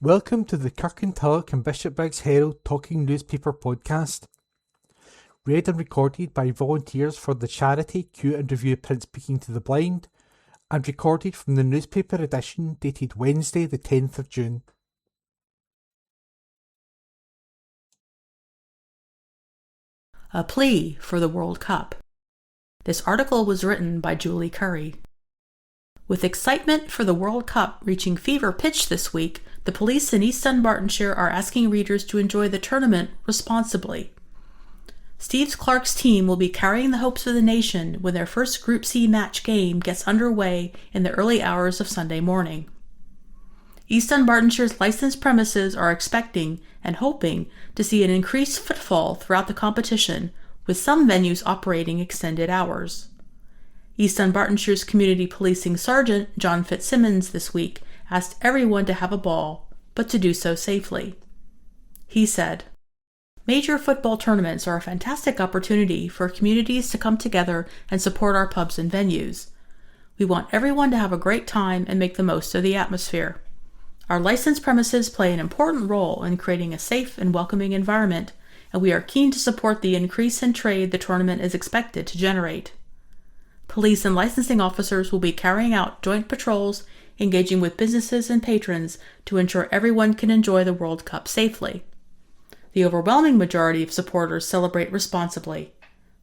Welcome to the Kirkintilloch and Bishopbriggs Herald Talking Newspaper podcast, read and recorded by volunteers for the charity Cue and Review Print Speaking to the Blind, and recorded from the newspaper edition dated Wednesday the 10th of June. A plea for the World Cup. This article was written by Julie Curry. With excitement for the World Cup reaching fever pitch this week, the police in East Dunbartonshire are asking readers to enjoy the tournament responsibly. Steve Clark's team will be carrying the hopes of the nation when their first Group C match game gets underway in the early hours of Sunday morning. East Dunbartonshire's licensed premises are expecting and hoping to see an increased footfall throughout the competition, with some venues operating extended hours. East Dunbartonshire's Community Policing Sergeant John Fitzsimmons this week asked everyone to have a ball, but to do so safely. He said, "Major football tournaments are a fantastic opportunity for communities to come together and support our pubs and venues. We want everyone to have a great time and make the most of the atmosphere. Our licensed premises play an important role in creating a safe and welcoming environment, and we are keen to support the increase in trade the tournament is expected to generate." Police and licensing officers will be carrying out joint patrols, engaging with businesses and patrons to ensure everyone can enjoy the World Cup safely. The overwhelming majority of supporters celebrate responsibly.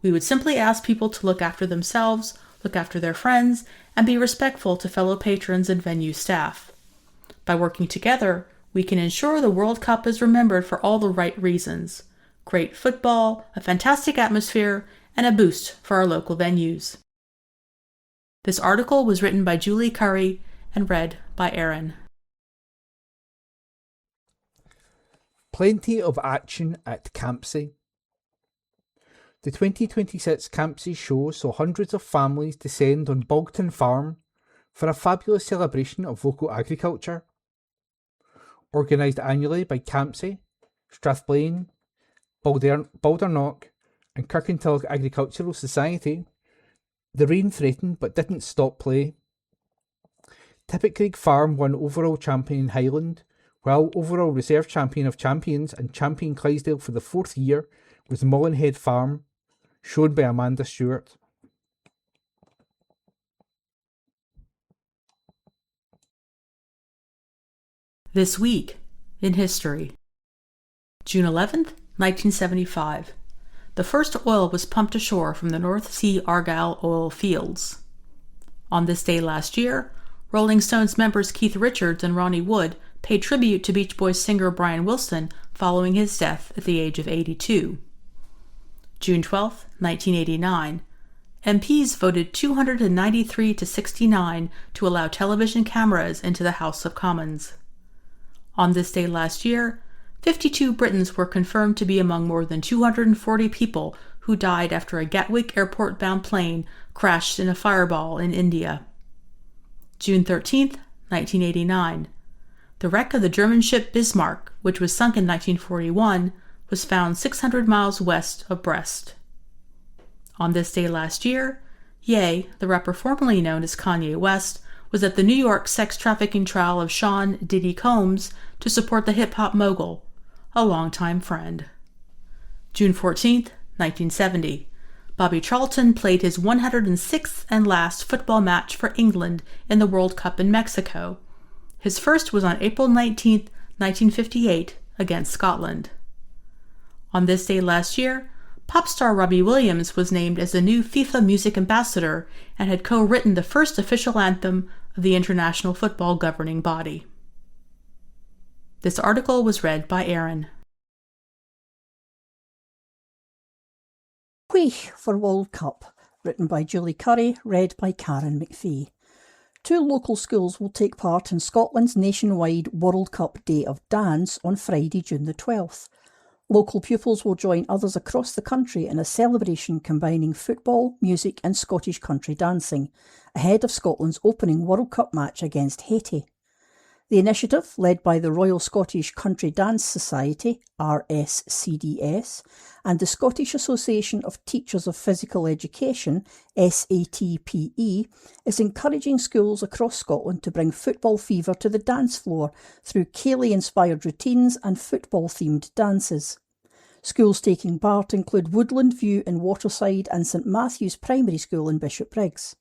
We would simply ask people to look after themselves, look after their friends, and be respectful to fellow patrons and venue staff. By working together, we can ensure the World Cup is remembered for all the right reasons: great football, a fantastic atmosphere, and a boost for our local venues. This article was written by Julie Curry and read by Erin. Plenty of action at Campsie. The 2026 Campsie show saw hundreds of families descend on Bogton Farm for a fabulous celebration of local agriculture. Organised annually by Campsie, Strathblane, Baldernock and Kirkintilloch Agricultural Society, the rain threatened but didn't stop play. Tippetcraig Farm won overall champion in Highland, while overall reserve champion of champions and champion Clydesdale for the fourth year was Mullenhead Farm, shown by Amanda Stewart. This week in history. June 11th, 1975. The first oil was pumped ashore from the North Sea Argyle oil fields. On this day last year, Rolling Stones members Keith Richards and Ronnie Wood paid tribute to Beach Boys singer Brian Wilson following his death at the age of 82. June 12, 1989. MPs voted 293 to 69 to allow television cameras into the House of Commons. On this day last year, 52 Britons were confirmed to be among more than 240 people who died after a Gatwick airport-bound plane crashed in a fireball in India. June 13, 1989. The wreck of the German ship Bismarck, which was sunk in 1941, was found 600 miles west of Brest. On this day last year, Ye, the rapper formerly known as Kanye West, was at the New York sex trafficking trial of Sean Diddy Combs to support the hip-hop mogul, a longtime friend. June 14, 1970. Bobby Charlton played his 106th and last football match for England in the World Cup in Mexico. His first was on April 19, 1958, against Scotland. On this day last year, pop star Robbie Williams was named as the new FIFA music ambassador and had co-written the first official anthem of the international football governing body. This article was read by Erin. Plea for World Cup, written by Julie Curry, read by Karen McPhee. 2 local schools will take part in Scotland's nationwide World Cup Day of Dance on Friday, June the 12th. Local pupils will join others across the country in a celebration combining football, music and Scottish country dancing, ahead of Scotland's opening World Cup match against Haiti. The initiative, led by the Royal Scottish Country Dance Society, RSCDS, and the Scottish Association of Teachers of Physical Education, SATPE, is encouraging schools across Scotland to bring football fever to the dance floor through Ceilidh-inspired routines and football-themed dances. Schools taking part include Woodland View in Waterside and St Matthew's Primary School in Bishopbriggs.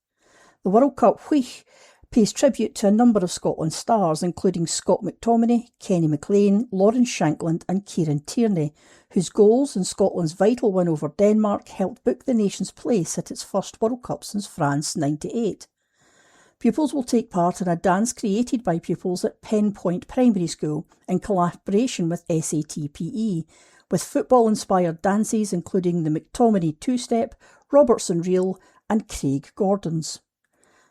The World Cup Wheech pays tribute to a number of Scotland's stars, including Scott McTominay, Kenny McLean, Lawrence Shankland and Kieran Tierney, whose goals in Scotland's vital win over Denmark helped book the nation's place at its first World Cup since France '98. Pupils will take part in a dance created by pupils at Pen Point Primary School in collaboration with SATPE, with football-inspired dances including the McTominay two-step, Robertson reel and Craig Gordon's.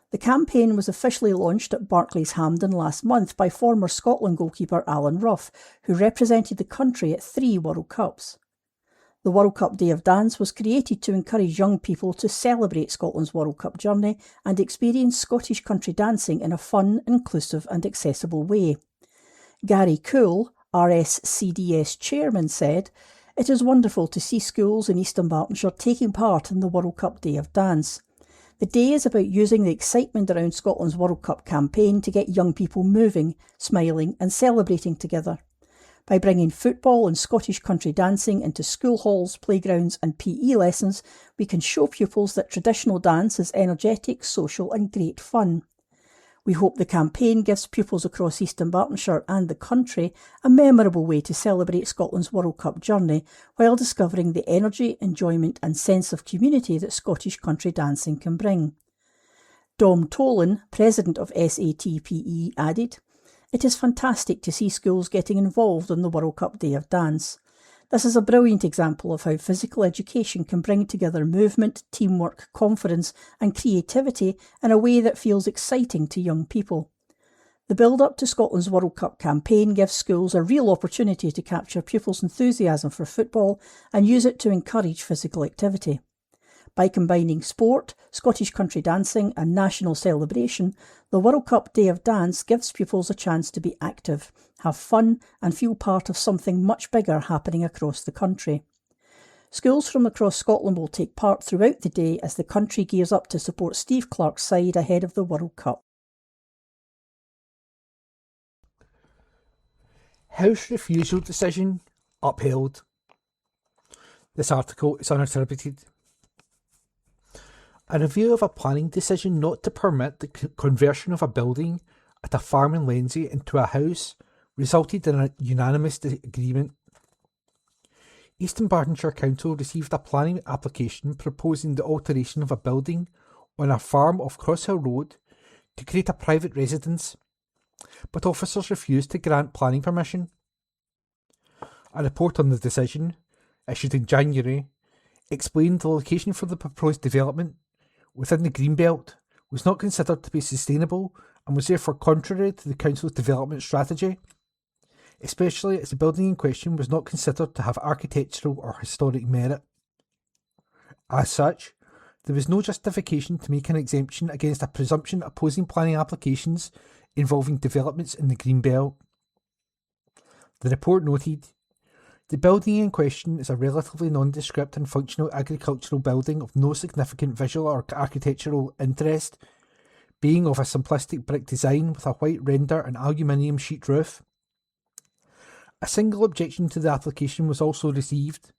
The campaign was officially launched at Barclays Hampden last month by former Scotland goalkeeper Alan Rough, who represented the country at 3 World Cups. The World Cup Day of Dance was created to encourage young people to celebrate Scotland's World Cup journey and experience Scottish country dancing in a fun, inclusive and accessible way. Gary Coole, RSCDS chairman, said, "It is wonderful to see schools in East Dunbartonshire taking part in the World Cup Day of Dance. The day is about using the excitement around Scotland's World Cup campaign to get young people moving, smiling and celebrating together. By bringing football and Scottish country dancing into school halls, playgrounds and PE lessons, we can show pupils that traditional dance is energetic, social and great fun. We hope the campaign gives pupils across East Dunbartonshire and the country a memorable way to celebrate Scotland's World Cup journey while discovering the energy, enjoyment and sense of community that Scottish country dancing can bring." Dom Tolan, president of SATPE, added, "It is fantastic to see schools getting involved on the World Cup Day of Dance. This is a brilliant example of how physical education can bring together movement, teamwork, confidence and creativity in a way that feels exciting to young people. The build-up to Scotland's World Cup campaign gives schools a real opportunity to capture pupils' enthusiasm for football and use it to encourage physical activity. By combining sport, Scottish country dancing and national celebration, the World Cup Day of Dance gives pupils a chance to be active, have fun and feel part of something much bigger happening across the country. Schools from across Scotland will take part throughout the day as the country gears up to support Steve Clarke's side ahead of the World Cup." House refusal decision upheld. This article is unattributed. A review of a planning decision not to permit the conversion of a building at a farm in Lenzie into a house resulted in a unanimous agreement. East Dunbartonshire Council received a planning application proposing the alteration of a building on a farm off Crosshill Road to create a private residence, but officers refused to grant planning permission. A report on the decision, issued in January, explained the location for the proposed development within the Greenbelt was not considered to be sustainable and was therefore contrary to the Council's development strategy, especially as the building in question was not considered to have architectural or historic merit. As such, there was no justification to make an exemption against a presumption opposing planning applications involving developments in the Greenbelt. The report noted, "The building in question is a relatively nondescript and functional agricultural building of no significant visual or architectural interest, being of a simplistic brick design with a white render and aluminium sheet roof." A single objection to the application was also received,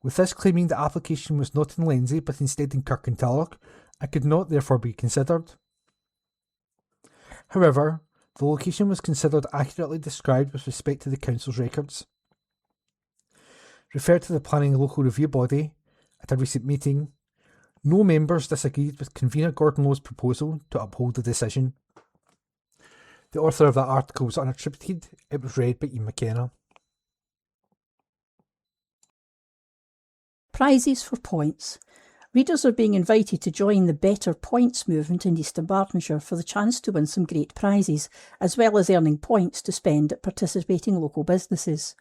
with this claiming the application was not in Lenzie but instead in Kirkintilloch and could not therefore be considered. However, the location was considered accurately described with respect to the Council's records. Referred to the Planning Local Review Body at a recent meeting, no members disagreed with Convener Gordon Lowe's proposal to uphold the decision. The author of that article was unattributed. It was read by Ian McKenna. Prizes for points. Readers are being invited to join the Better Points movement in East Dunbartonshire for the chance to win some great prizes, as well as earning points to spend at participating local businesses.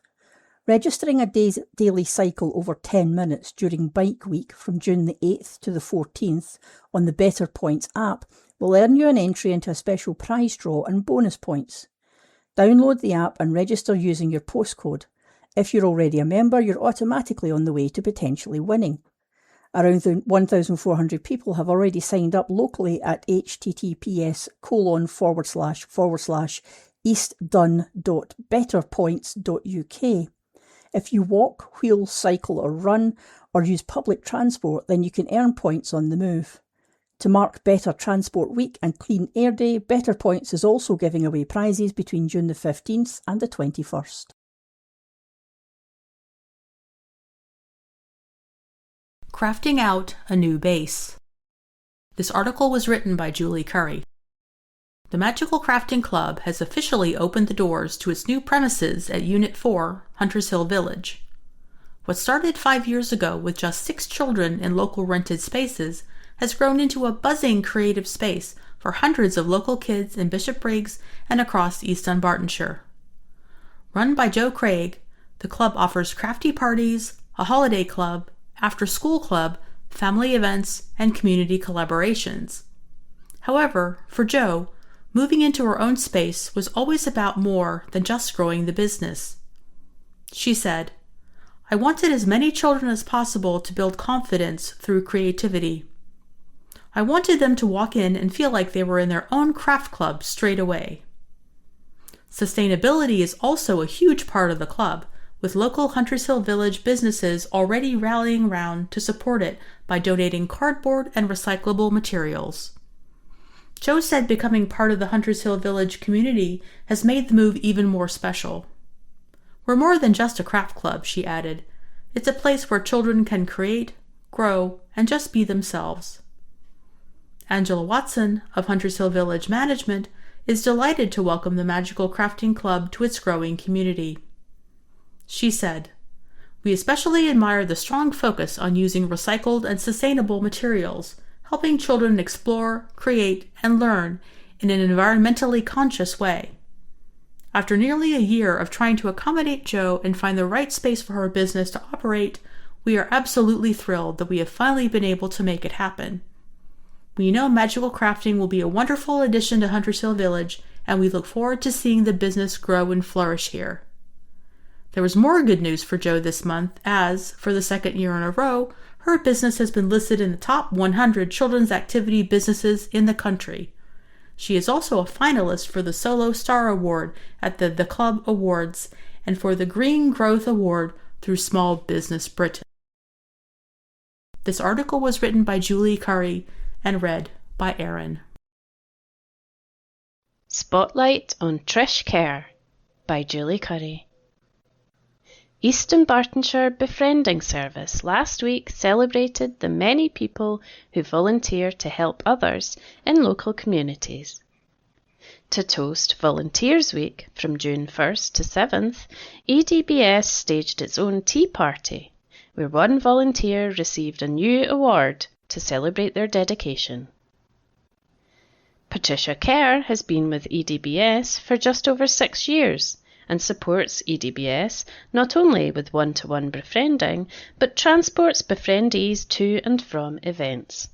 Registering a daily cycle over 10 minutes during Bike Week from June the 8th to the 14th on the Better Points app will earn you an entry into a special prize draw and bonus points. Download the app and register using your postcode. If you're already a member, you're automatically on the way to potentially winning. Around 1,400 people have already signed up locally at https://eastdun.betterpoints.uk. If you walk, wheel, cycle or run, or use public transport, then you can earn points on the move. To mark Better Transport Week and Clean Air Day, Better Points is also giving away prizes between June the 15th and the 21st. Crafting out a new base. This article was written by Julie Curry. The Magical Crafting Club has officially opened the doors to its new premises at Unit 4, Hunters Hill Village. What started 5 years ago with just 6 children in local rented spaces has grown into a buzzing creative space for hundreds of local kids in Bishopbriggs and across East Dunbartonshire. Run by Joe Craig, the club offers crafty parties, a holiday club, after-school club, family events, and community collaborations. However, for Jo, moving into her own space was always about more than just growing the business. She said, "I wanted as many children as possible to build confidence through creativity. I wanted them to walk in and feel like they were in their own craft club straight away." Sustainability is also a huge part of the club, with local Hunters Hill Village businesses already rallying around to support it by donating cardboard and recyclable materials. Jo said becoming part of the Hunters Hill Village community has made the move even more special. "We're more than just a craft club," she added. "It's a place where children can create, grow, and just be themselves." Angela Watson of Hunters Hill Village Management is delighted to welcome the Magical Crafting Club to its growing community. She said, "We especially admire the strong focus on using recycled and sustainable materials, helping children explore, create, and learn in an environmentally conscious way." After nearly a year of trying to accommodate Jo and find the right space for her business to operate, we are absolutely thrilled that we have finally been able to make it happen. We know Magical Crafting will be a wonderful addition to Hunters Hill Village, and we look forward to seeing the business grow and flourish here. There was more good news for Jo this month as, for the second year in a row, her business has been listed in the top 100 children's activity businesses in the country. She is also a finalist for the Solo Star Award at the Club Awards and for the Green Growth Award through Small Business Britain. This article was written by Julie Curry and read by Erin. Spotlight on Trish Kerr by Julie Curry. East Dunbartonshire Befriending Service last week celebrated the many people who volunteer to help others in local communities. To toast Volunteers Week from June 1st to 7th, EDBS staged its own tea party, where one volunteer received a new award to celebrate their dedication. Patricia Kerr has been with EDBS for just over 6 years and supports EDBS not only with one-to-one befriending, but transports befriendees to and from events.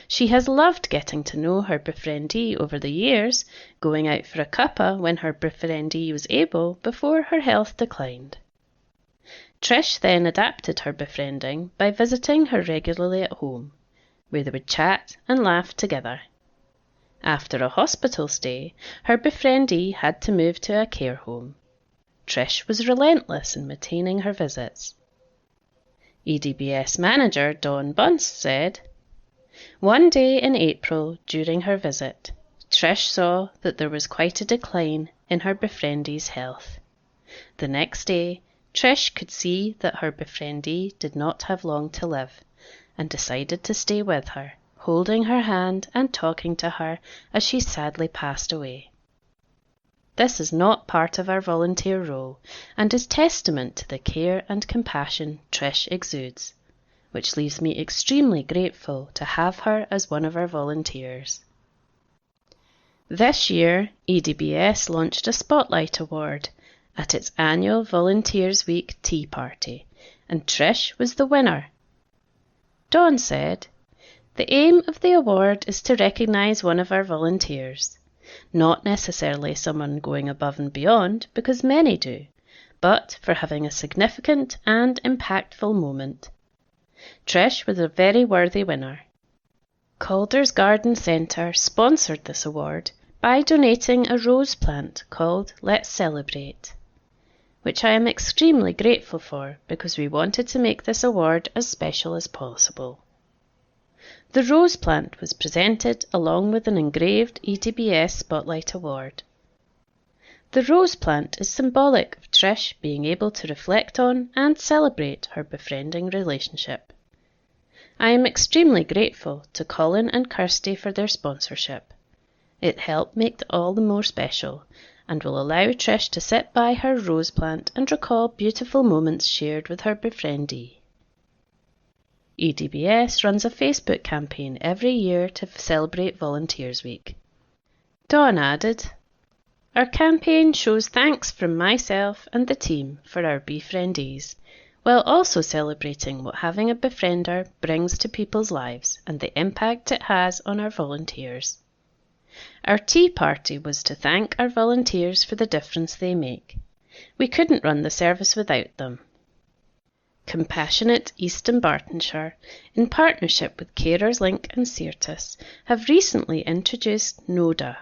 She has loved getting to know her befriendee over the years, going out for a cuppa when her befriendee was able before her health declined. Trish then adapted her befriending by visiting her regularly at home, where they would chat and laugh together. After a hospital stay, her befriendee had to move to a care home. Trish was relentless in maintaining her visits. EDBS manager Dawn Bunce said, "One day in April, during her visit, Trish saw that there was quite a decline in her befriendee's health. The next day, Trish could see that her befriendee did not have long to live, and decided to stay with her, holding her hand and talking to her as she sadly passed away. This is not part of our volunteer role and is testament to the care and compassion Trish exudes, which leaves me extremely grateful to have her as one of our volunteers." This year, EDBS launched a Spotlight Award at its annual Volunteers Week tea party, and Trish was the winner. Dawn said, "The aim of the award is to recognise one of our volunteers. Not necessarily someone going above and beyond, because many do, but for having a significant and impactful moment. Trish was a very worthy winner. Calder's Garden Centre sponsored this award by donating a rose plant called Let's Celebrate, which I am extremely grateful for because we wanted to make this award as special as possible. The rose plant was presented along with an engraved EDBS Spotlight Award. The rose plant is symbolic of Trish being able to reflect on and celebrate her befriending relationship. I am extremely grateful to Colin and Kirsty for their sponsorship. It helped make it all the more special and will allow Trish to sit by her rose plant and recall beautiful moments shared with her befriendee. EDBS runs a Facebook campaign every year to celebrate Volunteers Week. Dawn added, "Our campaign shows thanks from myself and the team for our befriendees, while also celebrating what having a befriender brings to people's lives and the impact it has on our volunteers. Our tea party was to thank our volunteers for the difference they make. We couldn't run the service without them." Compassionate East Dunbartonshire, in partnership with Carers Link and Certis, have recently introduced NODA,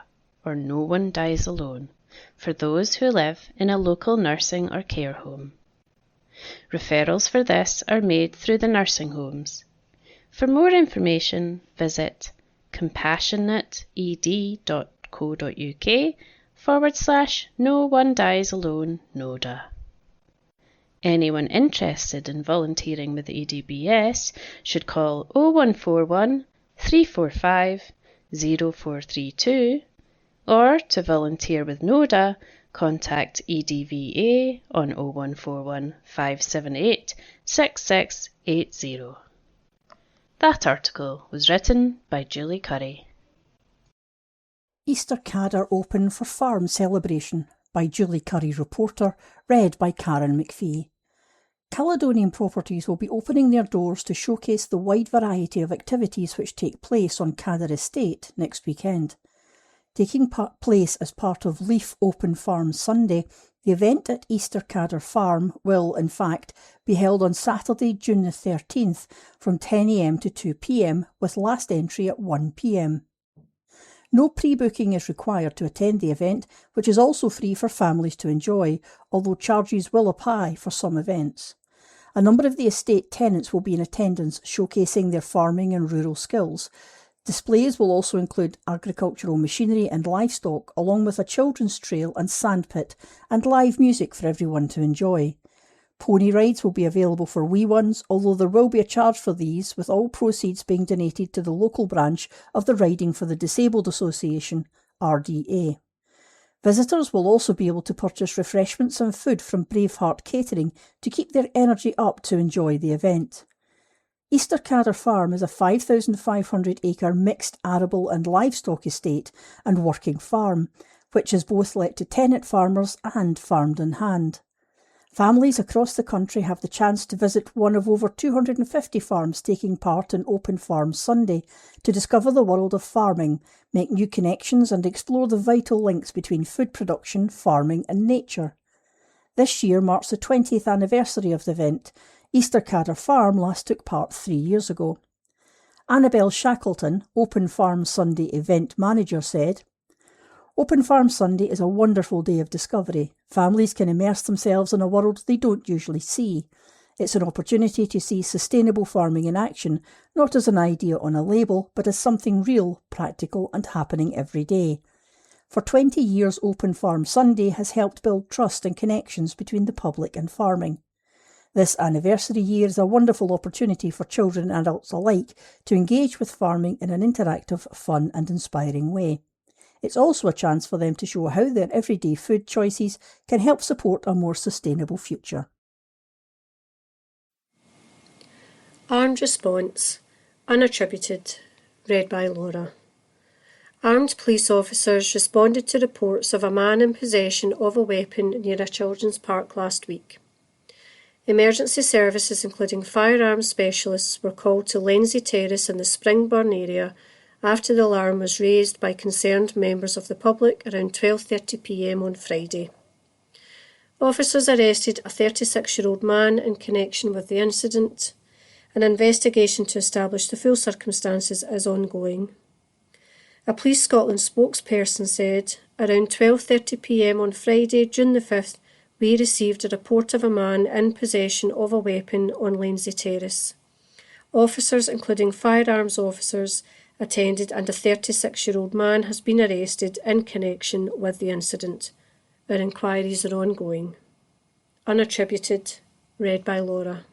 or No One Dies Alone, for those who live in a local nursing or care home. Referrals for this are made through the nursing homes. For more information, visit compassionateed.co.uk/No One Dies Alone NODA. Anyone interested in volunteering with the EDBS should call 0141 345 0432, or to volunteer with NODA, contact EDVA on 0141 578 6680. That article was written by Julie Curry. Easter Cadder open for farm celebration by Julie Curry reporter, read by Karen McPhee. Caledonian Properties will be opening their doors to showcase the wide variety of activities which take place on Cadder Estate next weekend. Taking place as part of Leaf Open Farm Sunday, the event at Easter Cadder Farm will, in fact, be held on Saturday, June the 13th from 10 a.m. to 2 p.m, with last entry at 1 p.m. No pre-booking is required to attend the event, which is also free for families to enjoy, although charges will apply for some events. A number of the estate tenants will be in attendance, showcasing their farming and rural skills. Displays will also include agricultural machinery and livestock, along with a children's trail and sandpit, and live music for everyone to enjoy. Pony rides will be available for wee ones, although there will be a charge for these, with all proceeds being donated to the local branch of the Riding for the Disabled Association, RDA. Visitors will also be able to purchase refreshments and food from Braveheart Catering to keep their energy up to enjoy the event. Easter Cadder Farm is a 5,500-acre mixed arable and livestock estate and working farm, which is both let to tenant farmers and farmed in hand. Families across the country have the chance to visit one of over 250 farms taking part in Open Farm Sunday to discover the world of farming, make new connections and explore the vital links between food production, farming and nature. This year marks the 20th anniversary of the event. Easter Cadder Farm last took part 3 years ago. Annabelle Shackleton, Open Farm Sunday event manager, said, "Open Farm Sunday is a wonderful day of discovery. Families can immerse themselves in a world they don't usually see. It's an opportunity to see sustainable farming in action, not as an idea on a label, but as something real, practical and happening every day. For 20 years, Open Farm Sunday has helped build trust and connections between the public and farming. This anniversary year is a wonderful opportunity for children and adults alike to engage with farming in an interactive, fun and inspiring way. It's also a chance for them to show how their everyday food choices can help support a more sustainable future." Armed Response, Unattributed, read by Laura. Armed police officers responded to reports of a man in possession of a weapon near a children's park last week. Emergency services, including firearms specialists, were called to Lenzie Terrace in the Springburn area after the alarm was raised by concerned members of the public around 12:30 p.m. on Friday. Officers arrested a 36-year-old man in connection with the incident. An investigation to establish the full circumstances is ongoing. A Police Scotland spokesperson said, around 12:30 p.m. on Friday, June the 5th, we received a report of a man in possession of a weapon on Lindsay Terrace. Officers, including firearms officers, attended and a 36-year-old man has been arrested in connection with the incident. Our inquiries are ongoing. Unattributed, read by Laura.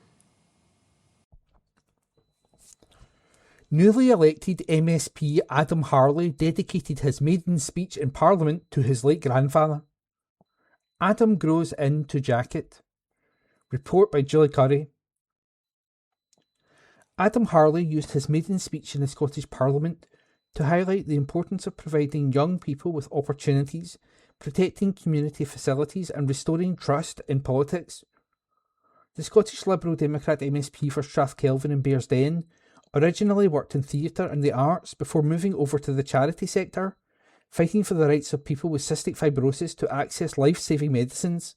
Newly elected MSP Adam Harley dedicated his maiden speech in Parliament to his late grandfather. Adam grows into jacket. Report by Julie Curry. Adam Harley used his maiden speech in the Scottish Parliament to highlight the importance of providing young people with opportunities, protecting community facilities and restoring trust in politics. The Scottish Liberal Democrat MSP for Strathkelvin and Bearsden originally worked in theatre and the arts before moving over to the charity sector, fighting for the rights of people with cystic fibrosis to access life-saving medicines.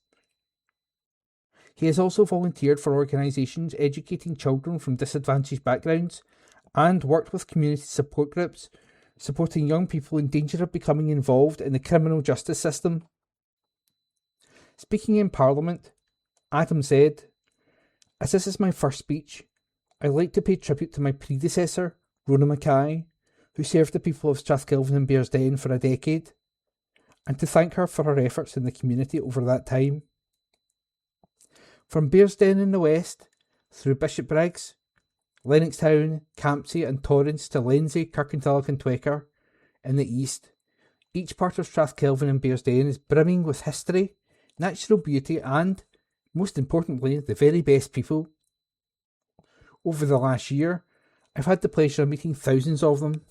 He has also volunteered for organisations educating children from disadvantaged backgrounds and worked with community support groups, supporting young people in danger of becoming involved in the criminal justice system. Speaking in Parliament, Adam said, "As this is my first speech, I'd like to pay tribute to my predecessor, Rona Mackay, who served the people of Strathkelvin and Bearsden for a decade, and to thank her for her efforts in the community over that time. From Bearsden in the west, through Bishopbriggs, Lennoxtown, Campsie and Torrance to Lindsay, Kirkintilloch and Twecker in the east, each part of Strathkelvin and Bearsden is brimming with history, natural beauty and, most importantly, the very best people. Over the last year, I've had the pleasure of meeting thousands of them.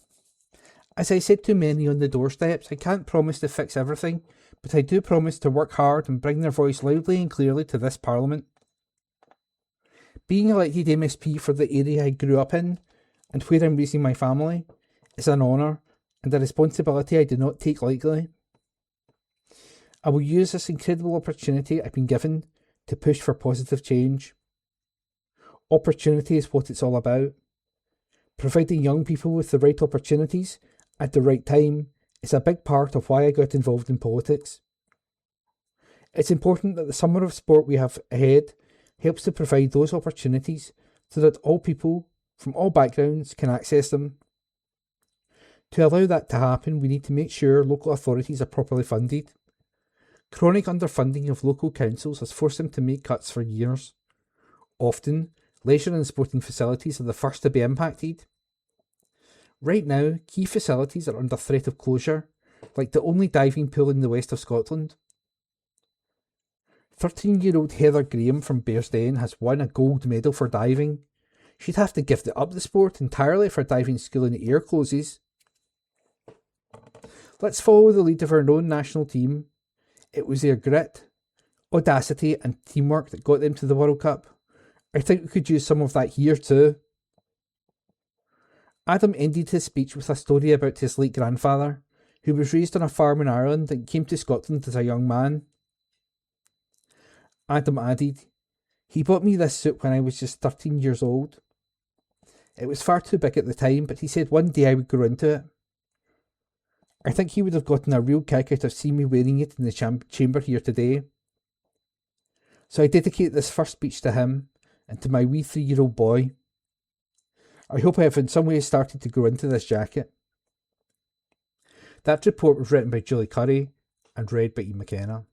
As I said to many on the doorsteps, I can't promise to fix everything, but I do promise to work hard and bring their voice loudly and clearly to this Parliament. Being elected MSP for the area I grew up in, and where I'm raising my family, is an honour and a responsibility I do not take lightly. I will use this incredible opportunity I've been given to push for positive change. Opportunity is what it's all about. Providing young people with the right opportunities at the right time is a big part of why I got involved in politics. It's important that the summer of sport we have ahead helps to provide those opportunities so that all people from all backgrounds can access them. To allow that to happen, we need to make sure local authorities are properly funded. Chronic underfunding of local councils has forced them to make cuts for years. Often, leisure and sporting facilities are the first to be impacted. Right now, key facilities are under threat of closure, like the only diving pool in the west of Scotland. 13-year-old Heather Graham from Bearsden has won a gold medal for diving. She'd have to give up the sport entirely if her diving school in the air closes. Let's follow the lead of our own national team. It was their grit, audacity and teamwork that got them to the World Cup. I think we could use some of that here too. Adam ended his speech with a story about his late grandfather, who was raised on a farm in Ireland and came to Scotland as a young man. Adam added, "He bought me this suit when I was just 13 years old. It was far too big at the time, but he said one day I would grow into it. I think he would have gotten a real kick out of seeing me wearing it in the chamber here today. So I dedicate this first speech to him and to my wee 3-year-old boy. I hope I have in some way started to grow into this jacket." That report was written by Julie Curry and read by Ian McKenna.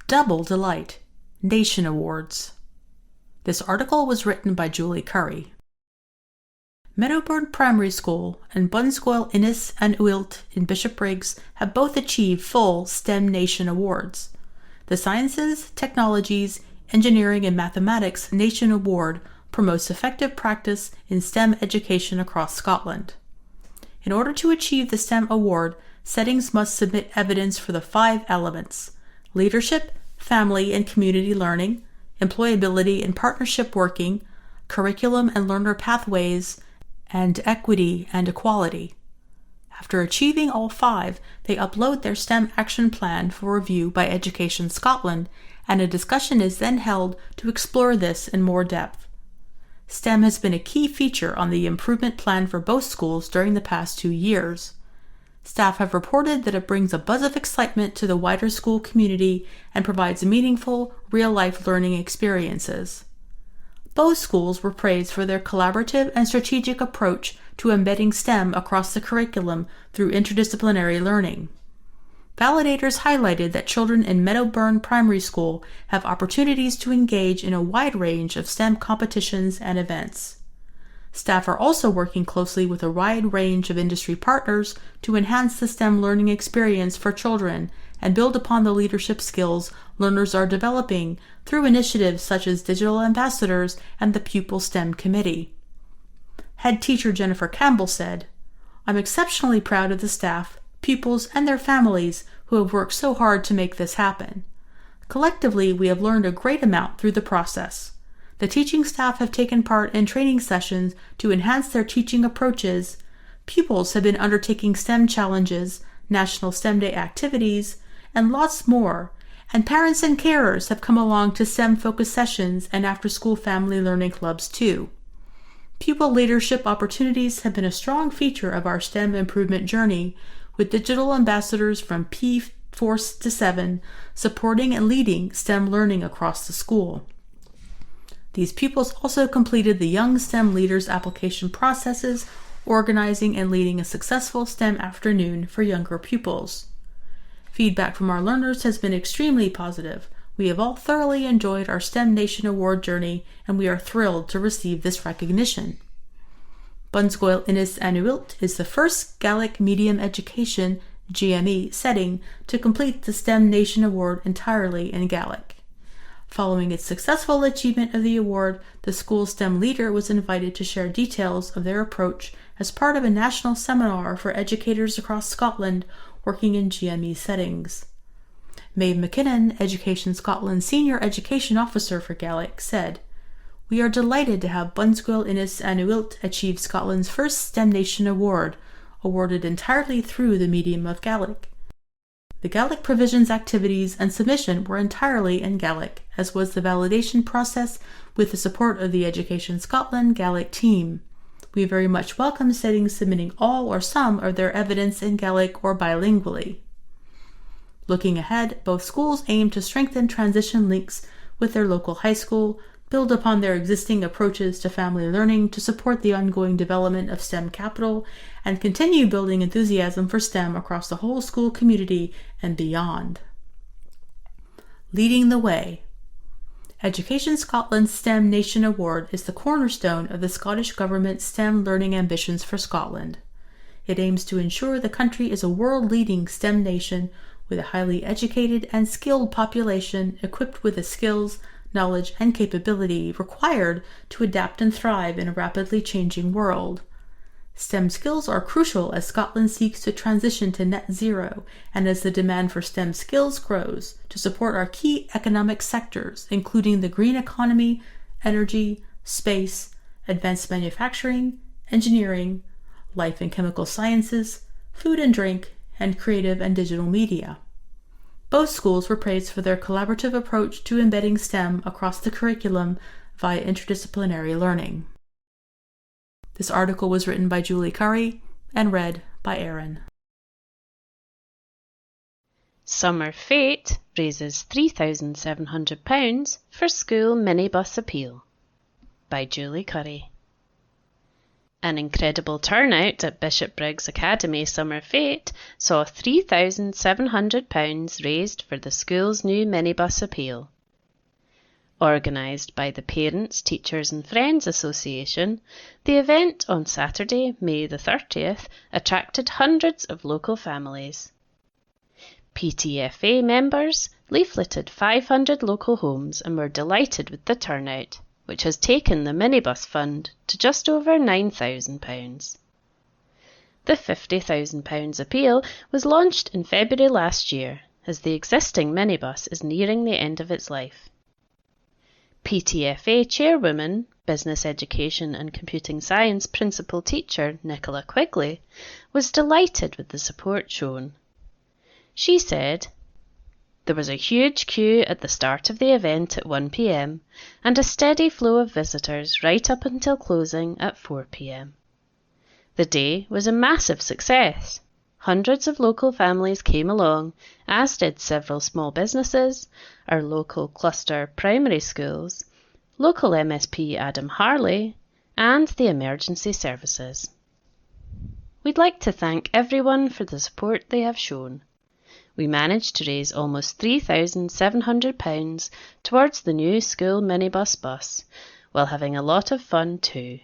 Double Delight, Nation Awards. This article was written by Julie Curry. Meadowburn Primary School and Bunscoil Innis and Uilt in Bishopbriggs have both achieved full STEM Nation Awards. The Sciences, Technologies, Engineering and Mathematics Nation Award promotes effective practice in STEM education across Scotland. In order to achieve the STEM award, settings must submit evidence for the 5 elements: leadership, family and community learning, employability and partnership working, curriculum and learner pathways, and equity and equality. After achieving all 5, they upload their STEM action plan for review by Education Scotland, and a discussion is then held to explore this in more depth. STEM has been a key feature on the improvement plan for both schools during the past 2 years. Staff have reported that it brings a buzz of excitement to the wider school community and provides meaningful, real-life learning experiences. Both schools were praised for their collaborative and strategic approach to embedding STEM across the curriculum through interdisciplinary learning. Validators highlighted that children in Meadowburn Primary School have opportunities to engage in a wide range of STEM competitions and events. Staff are also working closely with a wide range of industry partners to enhance the STEM learning experience for children and build upon the leadership skills learners are developing through initiatives such as Digital Ambassadors and the Pupil STEM Committee. Head teacher Jennifer Campbell said, "I'm exceptionally proud of the staff, pupils, and their families who have worked so hard to make this happen. Collectively, we have learned a great amount through the process. The teaching staff have taken part in training sessions to enhance their teaching approaches. Pupils have been undertaking STEM challenges, National STEM Day activities, and lots more. And parents and carers have come along to STEM-focused sessions and after-school family learning clubs too. Pupil leadership opportunities have been a strong feature of our STEM improvement journey, with digital ambassadors from P4 to 7 supporting and leading STEM learning across the school. These pupils also completed the Young STEM Leaders application processes, organizing and leading a successful STEM afternoon for younger pupils. Feedback from our learners has been extremely positive. We have all thoroughly enjoyed our STEM Nation Award journey, and we are thrilled to receive this recognition." Bunscoil Innis Anuilt is the first Gaelic medium education GME setting to complete the STEM Nation Award entirely in Gaelic. Following its successful achievement of the award, the school's STEM leader was invited to share details of their approach as part of a national seminar for educators across Scotland working in GME settings. Maeve McKinnon, Education Scotland's Senior Education Officer for Gaelic, said, "We are delighted to have Bunscoil Innis Anuilt achieve Scotland's first STEM Nation Award, awarded entirely through the medium of Gaelic. The Gaelic provisions activities and submission were entirely in Gaelic, as was the validation process with the support of the Education Scotland Gaelic team. We very much welcome settings submitting all or some of their evidence in Gaelic or bilingually." Looking ahead, both schools aim to strengthen transition links with their local high school, build upon their existing approaches to family learning to support the ongoing development of STEM capital, and continue building enthusiasm for STEM across the whole school community and beyond. Leading the way. Education Scotland's STEM Nation Award is the cornerstone of the Scottish Government's STEM learning ambitions for Scotland. It aims to ensure the country is a world-leading STEM nation with a highly educated and skilled population equipped with the skills, knowledge, and capability required to adapt and thrive in a rapidly changing world. STEM skills are crucial as Scotland seeks to transition to net zero and as the demand for STEM skills grows to support our key economic sectors, including the green economy, energy, space, advanced manufacturing, engineering, life and chemical sciences, food and drink, and creative and digital media. Both schools were praised for their collaborative approach to embedding STEM across the curriculum via interdisciplinary learning. This article was written by Julie Curry and read by Erin. Summer Fete raises £3,700 for school minibus appeal by Julie Curry. An incredible turnout at Bishopbriggs Academy Summer Fete saw £3,700 raised for the school's new minibus appeal. Organised by the Parents, Teachers and Friends Association, the event on Saturday, May the 30th, attracted hundreds of local families. PTFA members leafleted 500 local homes and were delighted with the turnout, which has taken the minibus fund to just over £9,000. The £50,000 appeal was launched in February last year, as the existing minibus is nearing the end of its life. PTFA chairwoman, Business Education and Computing Science principal teacher Nicola Quigley, was delighted with the support shown. She said, "There was a huge queue at the start of the event at 1 p.m. and a steady flow of visitors right up until closing at 4 p.m. The day was a massive success. Hundreds of local families came along, as did several small businesses, our local cluster primary schools, local MSP Adam Harley, and the emergency services. We'd like to thank everyone for the support they have shown. We managed to raise almost £3,700 towards the new school minibus bus, while having a lot of fun too."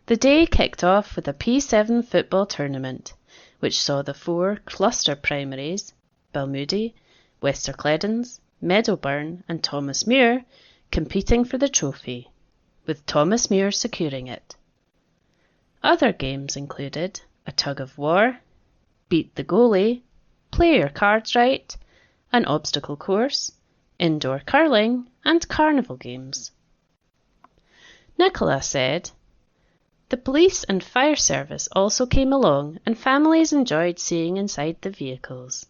The day kicked off with a P7 football tournament, which saw the 4 cluster primaries, Balmoody, Westercleddens, Meadowburn and Thomas Muir, competing for the trophy, with Thomas Muir securing it. Other games included a tug of war, beat the goalie, play your cards right, an obstacle course, indoor curling and carnival games. Nicola said, "The police and fire service also came along and families enjoyed seeing inside the vehicles.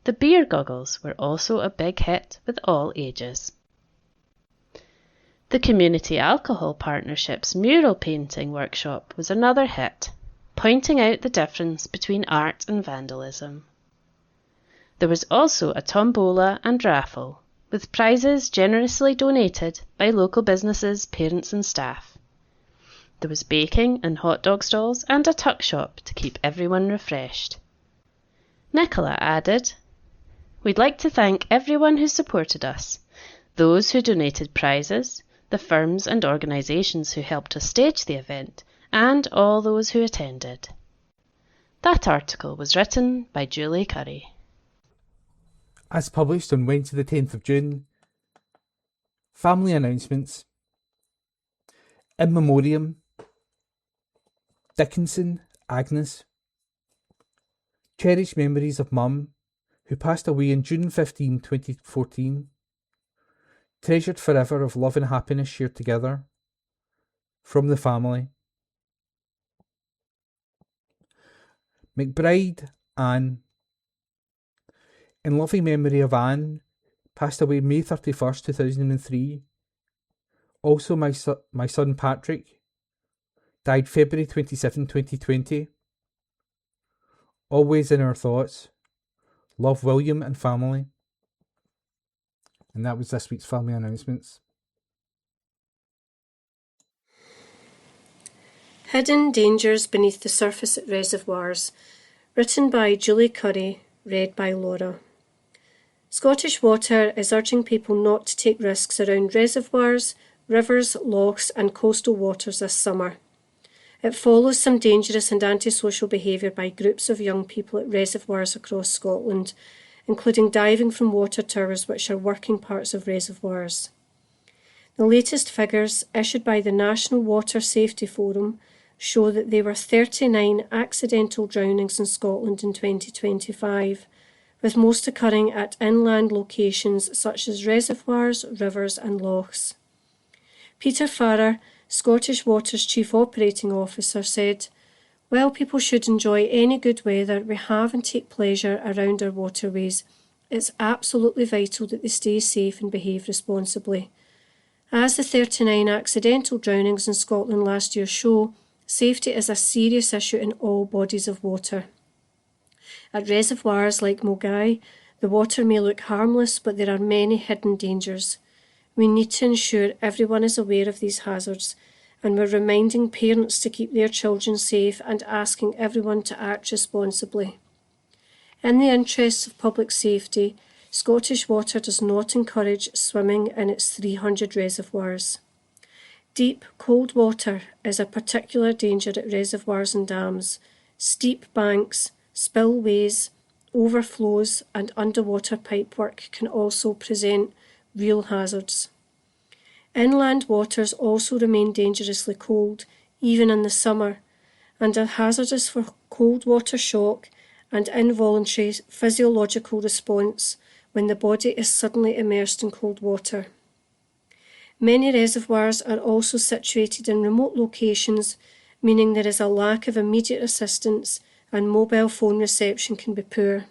The beer goggles were also a big hit with all ages." The Community Alcohol Partnership's mural painting workshop was another hit, pointing out the difference between art and vandalism. There was also a tombola and raffle, with prizes generously donated by local businesses, parents and staff. There was baking and hot dog stalls and a tuck shop to keep everyone refreshed. Nicola added, "We'd like to thank everyone who supported us, those who donated prizes, the firms and organisations who helped us stage the event, and all those who attended." That article was written by Julie Curry. As published on Wednesday the 10th of June, family announcements. In memoriam, Dickinson, Agnes. Cherished memories of Mum, who passed away on June 15, 2014. Treasured forever of love and happiness shared together. From the family. McBride, Anne. In loving memory of Anne, passed away May 31st, 2003. Also my son Patrick, died February 27, 2020. Always in our thoughts. Love, William and family. And that was this week's family announcements. Hidden Dangers Beneath the Surface at Reservoirs, written by Julie Curry, read by Laura. Scottish Water is urging people not to take risks around reservoirs, rivers, lochs and coastal waters this summer. It follows some dangerous and antisocial behaviour by groups of young people at reservoirs across Scotland, including diving from water towers which are working parts of reservoirs. The latest figures, issued by the National Water Safety Forum, show that there were 39 accidental drownings in Scotland in 2025, with most occurring at inland locations such as reservoirs, rivers and lochs. Peter Farrer, Scottish Water's Chief Operating Officer, said, "While people should enjoy any good weather we have and take pleasure around our waterways, it's absolutely vital that they stay safe and behave responsibly. As the 39 accidental drownings in Scotland last year show, safety is a serious issue in all bodies of water. At reservoirs like Mulgai, the water may look harmless, but there are many hidden dangers. We need to ensure everyone is aware of these hazards, and we're reminding parents to keep their children safe and asking everyone to act responsibly. In the interests of public safety, Scottish Water does not encourage swimming in its 300 reservoirs. Deep, cold water is a particular danger at reservoirs and dams. Steep banks, spillways, overflows and underwater pipework can also present real hazards. Inland waters also remain dangerously cold, even in the summer, and are hazardous for cold water shock and involuntary physiological response when the body is suddenly immersed in cold water. Many reservoirs are also situated in remote locations, meaning there is a lack of immediate assistance and mobile phone reception can be poor.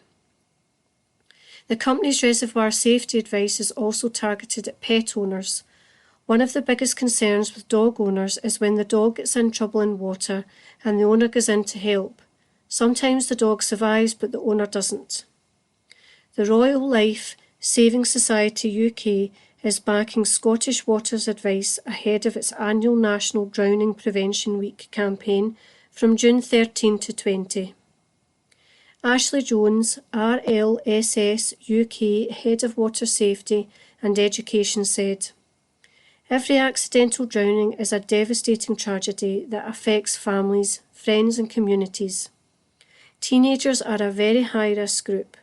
The company's reservoir safety advice is also targeted at pet owners. One of the biggest concerns with dog owners is when the dog gets in trouble in water and the owner goes in to help. Sometimes the dog survives but the owner doesn't. The Royal Life Saving Society UK is backing Scottish Water's advice ahead of its annual National Drowning Prevention Week campaign from June 13 to 20. Ashley Jones, RLSS UK Head of Water Safety and Education said, "Every accidental drowning is a devastating tragedy that affects families, friends and communities. Teenagers are a very high-risk group.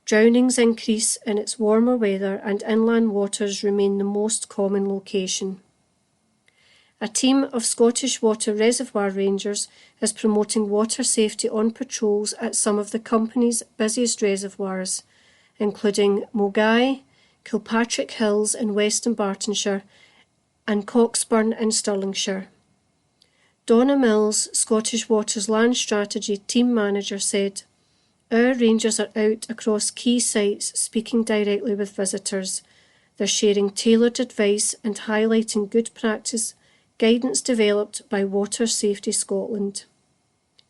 Drownings increase in its warmer weather and inland waters remain the most common location." A team of Scottish Water Reservoir Rangers is promoting water safety on patrols at some of the company's busiest reservoirs, including Mogai, Kilpatrick Hills in Western Bartonshire and Coxburn in Stirlingshire. Donna Mills, Scottish Water's Land Strategy Team Manager, said, "Our rangers are out across key sites speaking directly with visitors. They're sharing tailored advice and highlighting good practice guidance developed by Water Safety Scotland.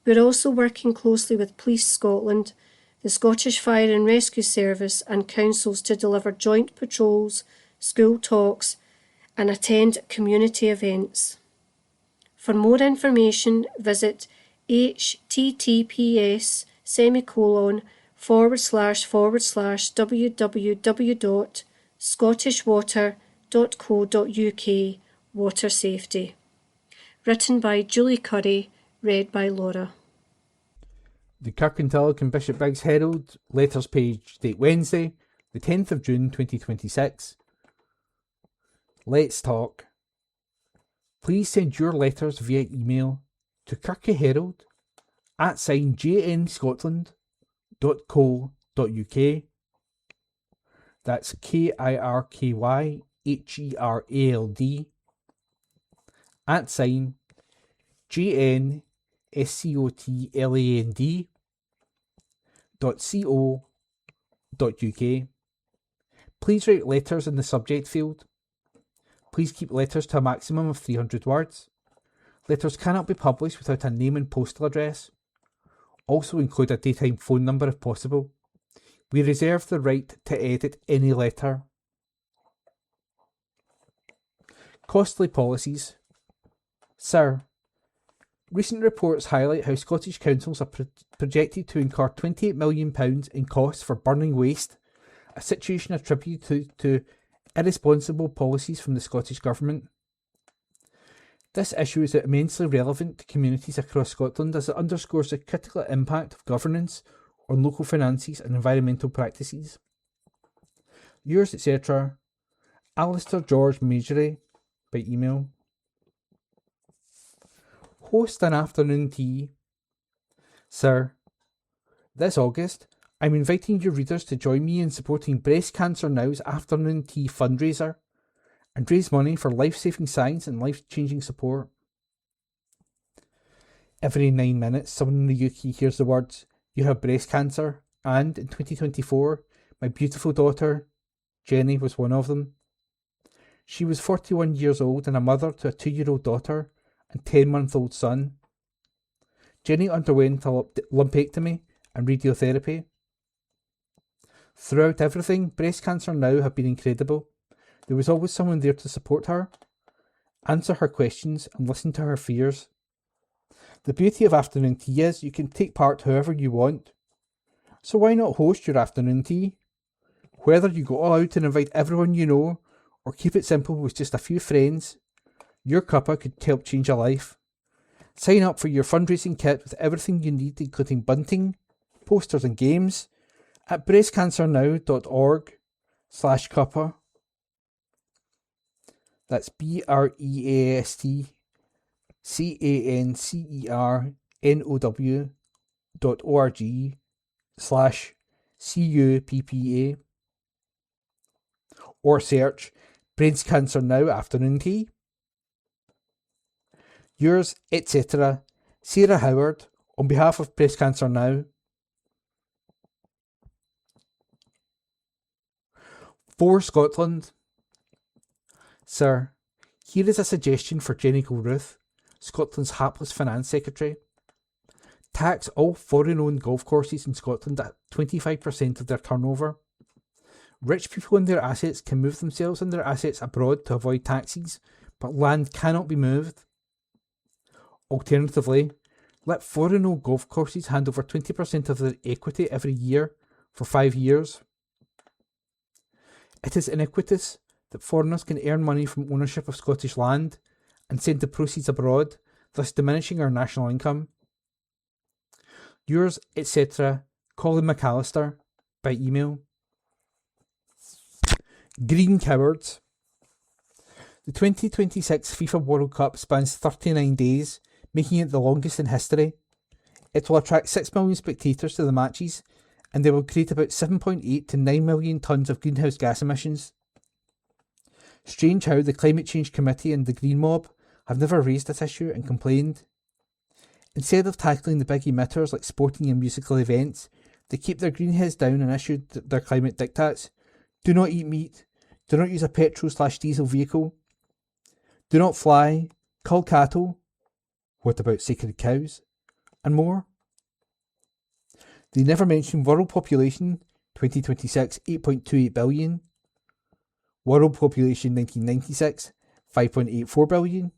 We're also working closely with Police Scotland, the Scottish Fire and Rescue Service and councils to deliver joint patrols, school talks and attend community events. For more information, visit https://www.scottishwater.co.uk Water Safety. Written by Julie Curry, read by Laura. The Kirkintilloch and Bishopbriggs Herald, letters page, date Wednesday, the 10th of June 2026. Let's talk. Please send your letters via email to kirkyscotland@jnscotland.co.uk. That's KIRKYHERALD @JNSCOTLAND.co.uk. Please write letters in the subject field. Please keep letters to a maximum of 300 words. Letters cannot be published without a name and postal address. Also include a daytime phone number if possible. We reserve the right to edit any letter. Costly policies. Sir, recent reports highlight how Scottish councils are projected to incur £28 million in costs for burning waste, a situation attributed to irresponsible policies from the Scottish Government. This issue is immensely relevant to communities across Scotland as it underscores the critical impact of governance on local finances and environmental practices. Yours, etc., Alistair George Majory, by email. Host an afternoon tea. Sir, this August, I'm inviting your readers to join me in supporting Breast Cancer Now's afternoon tea fundraiser and raise money for life-saving science and life-changing support. Every 9 minutes, someone in the UK hears the words, "You have breast cancer," and in 2024, my beautiful daughter, Jenny, was one of them. She was 41 years old and a mother to a 2-year-old daughter and 10-month-old son. Jenny underwent a lumpectomy and radiotherapy. Throughout everything, Breast Cancer Now have been incredible. There was always someone there to support her, answer her questions and listen to her fears. The beauty of afternoon tea is you can take part however you want. So why not host your afternoon tea? Whether you go all out and invite everyone you know, or keep it simple with just a few friends, your cuppa could help change a life. Sign up for your fundraising kit with everything you need, including bunting, posters and games, at breastcancernow.org/cuppa. That's BREASTCANCERNOW.org/CUPPA. Or search Breast Cancer Now afternoon tea. Yours, etc. Sarah Howard, on behalf of Breast Cancer Now. For Scotland. Sir, here is a suggestion for Jenny Gilruth, Scotland's hapless Finance Secretary. Tax all foreign-owned golf courses in Scotland at 25% of their turnover. Rich people and their assets can move themselves and their assets abroad to avoid taxes, but land cannot be moved. Alternatively, let foreign-owned golf courses hand over 20% of their equity every year for 5 years. It is iniquitous that foreigners can earn money from ownership of Scottish land and send the proceeds abroad, thus diminishing our national income. Yours, etc. Colin McAllister, by email. Green Cowards. The 2026 FIFA World Cup spans 39 days, making it the longest in history. It will attract 6 million spectators to the matches, and they will create about 7.8 to 9 million tonnes of greenhouse gas emissions. Strange how the Climate Change Committee and the Green Mob have never raised this issue and complained. Instead of tackling the big emitters like sporting and musical events, they keep their greenheads down and issue their climate diktats. Do not eat meat. Do not use a petrol/diesel vehicle. Do not fly. Cull cattle. What about sacred cows? And more. They never mention world population 2026 8.28 billion. World population 1996 5.84 billion.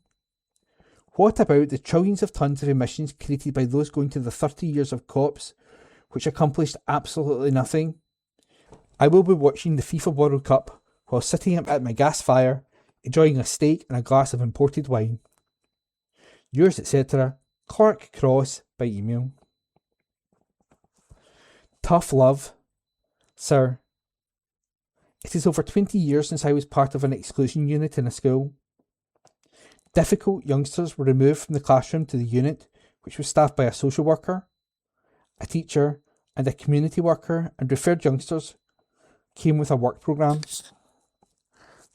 What about the trillions of tonnes of emissions created by those going to the 30 years of COPs, which accomplished absolutely nothing? I will be watching the FIFA World Cup while sitting at my gas fire, enjoying a steak and a glass of imported wine. Yours, etc. Clark Cross, by email. Tough love. Sir, it is over 20 years since I was part of an exclusion unit in a school. Difficult youngsters were removed from the classroom to the unit, which was staffed by a social worker, a teacher, and a community worker, and referred youngsters came with a work programme.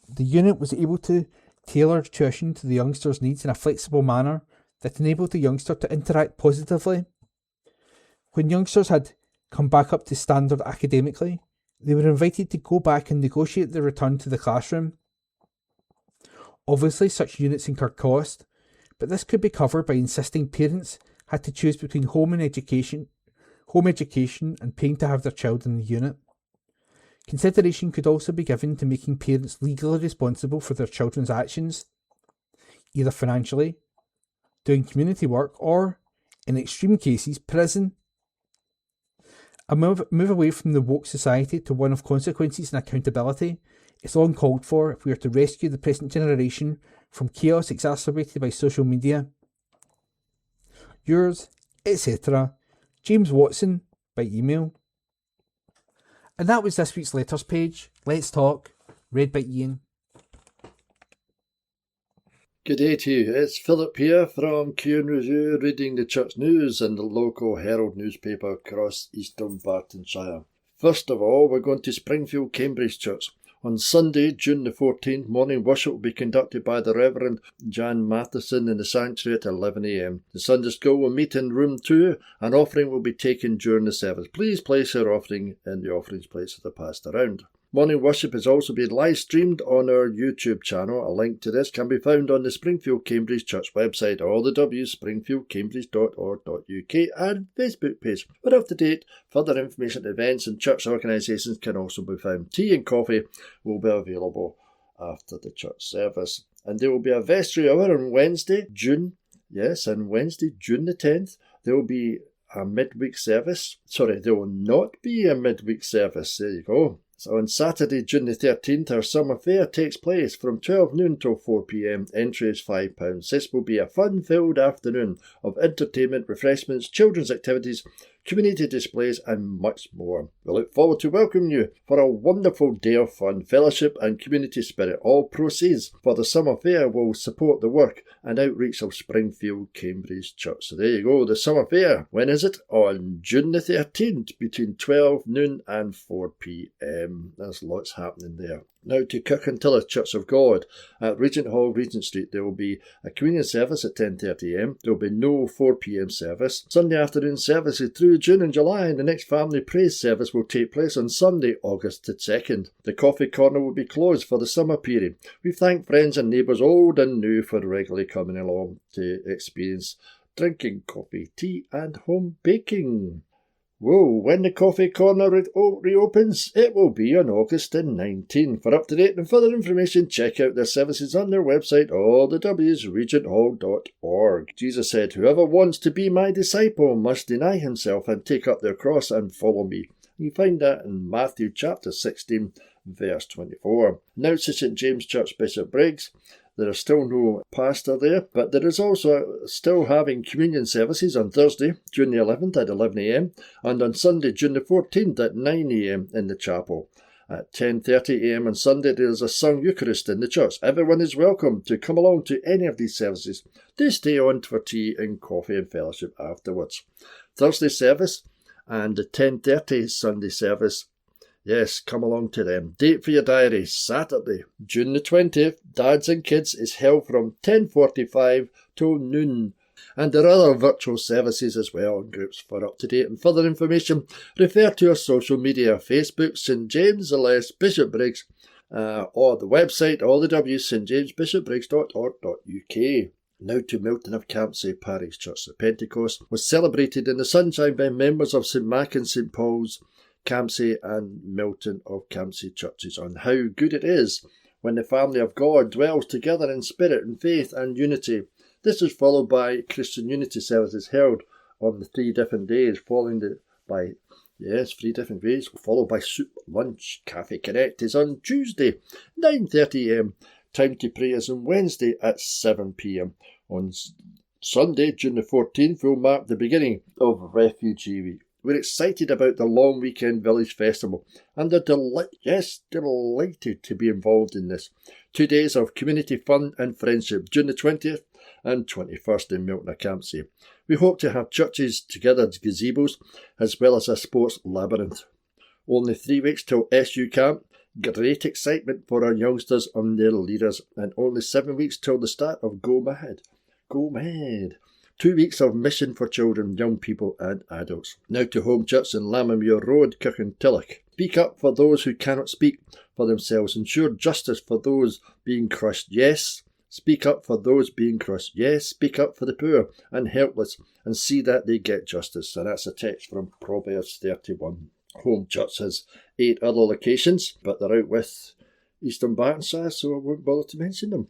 The unit was able to tailor tuition to the youngsters' needs in a flexible manner that enabled the youngster to interact positively. When youngsters had come back up to standard academically, they were invited to go back and negotiate their return to the classroom. Obviously, such units incur cost, but this could be covered by insisting parents had to choose between home education and paying to have their child in the unit. Consideration could also be given to making parents legally responsible for their children's actions, either financially, doing community work, or, in extreme cases, prison. A move away from the woke society to one of consequences and accountability is long called for if we are to rescue the present generation from chaos exacerbated by social media. Yours, etc. James Watson, by email. And that was this week's letters page. Let's talk. Read by Ian. Good day to you. It's Philip here from Kearn Review, reading the church news in the local Herald newspaper across Eastern Bartonshire. First of all, we're going to Springfield Cambridge Church. On Sunday, June the 14th, morning worship will be conducted by the Reverend Jan Matheson in the sanctuary at 11 a.m. The Sunday school will meet in room 2. An offering will be taken during the service. Please place your offering in the offerings plates that are passed around. Morning worship is also being live streamed on our YouTube channel. A link to this can be found on the Springfield Cambridge Church website, all the W's, springfieldcambridge.org.uk, and Facebook page. We're up to date. Further information, events and church organisations can also be found. Tea and coffee will be available after the church service. And there will be a vestry hour on Wednesday, June the 10th. There will be a midweek service. Sorry, there will not be a midweek service. There you go. So on Saturday, June the 13th, our summer fair takes place from 12 noon till 4 p.m. Entry is £5. This will be a fun-filled afternoon of entertainment, refreshments, children's activities, community displays and much more. We look forward to welcoming you for a wonderful day of fun, fellowship and community spirit. All proceeds for the summer fair will support the work and outreach of Springfield Cambridge Church. So there you go, the summer fair. When is it? On June the 13th between 12 noon and 4 p.m. There's lots happening there. Now to Kirkintilloch Church of God at Regent Hall, Regent Street. There will be a communion service at 10:30am. There will be no 4pm service. Sunday afternoon services through June and July, and the next family praise service will take place on Sunday, August the 2nd. The coffee corner will be closed for the summer period. We thank friends and neighbours old and new for regularly coming along to experience drinking coffee, tea and home baking. Whoa, when the coffee corner reopens, it will be on August the 19th. For up-to-date and further information, check out their services on their website, allthews.regenthall.org. Jesus said, "Whoever wants to be my disciple must deny himself and take up their cross and follow me." You find that in Matthew chapter 16, verse 24. Now to St James Church, Bishopbriggs. There is still no pastor there, but there is also still having communion services on Thursday, June the 11th at 11am, and on Sunday, June the 14th at 9am in the chapel. At 10:30am on Sunday, there is a sung Eucharist in the church. Everyone is welcome to come along to any of these services. Do stay on for tea and coffee and fellowship afterwards. Thursday service and the 10:30 Sunday service. Yes, come along to them. Date for your diary, Saturday, June the 20th, Dads and Kids is held from 10:45 till noon. And there are other virtual services as well in groups. For up-to-date and further information, refer to our social media, Facebook, St James the Less, Bishopbriggs, or the website, allthews.stjamesbishopbriggs.org.uk. Now to Milton of Campsie Parish Church. The Pentecost was celebrated in the sunshine by members of St Mac and St Paul's, Campsie and Milton of Campsie churches on how good it is when the family of God dwells together in spirit and faith and unity. This is followed by Christian Unity services held on the 3 different days, followed by soup, lunch. Cafe Connect is on Tuesday, 9:30am. Time to pray is on Wednesday at 7pm. On Sunday, June the 14th, will mark the beginning of Refugee Week. We're excited about the Long Weekend Village Festival and are delighted to be involved in this. 2 days of community fun and friendship, June the 20th and 21st in Milton of Campsie. We hope to have churches together as gazebos as well as a sports labyrinth. Only 3 weeks till SU camp. Great excitement for our youngsters and their leaders, and only 7 weeks till the start of Go Mad. Go Mad. 2 weeks of mission for children, young people and adults. Now to Home Church in Lammermuir Road, Kirkintilloch. Speak up for those who cannot speak for themselves. Ensure justice for those being crushed. Yes. Speak up for those being crushed. Yes. Speak up for the poor and helpless and see that they get justice. And that's a text from Proverbs 31. Home Church has 8 other locations, but they're out with Eastern Bartonshire, so I won't bother to mention them.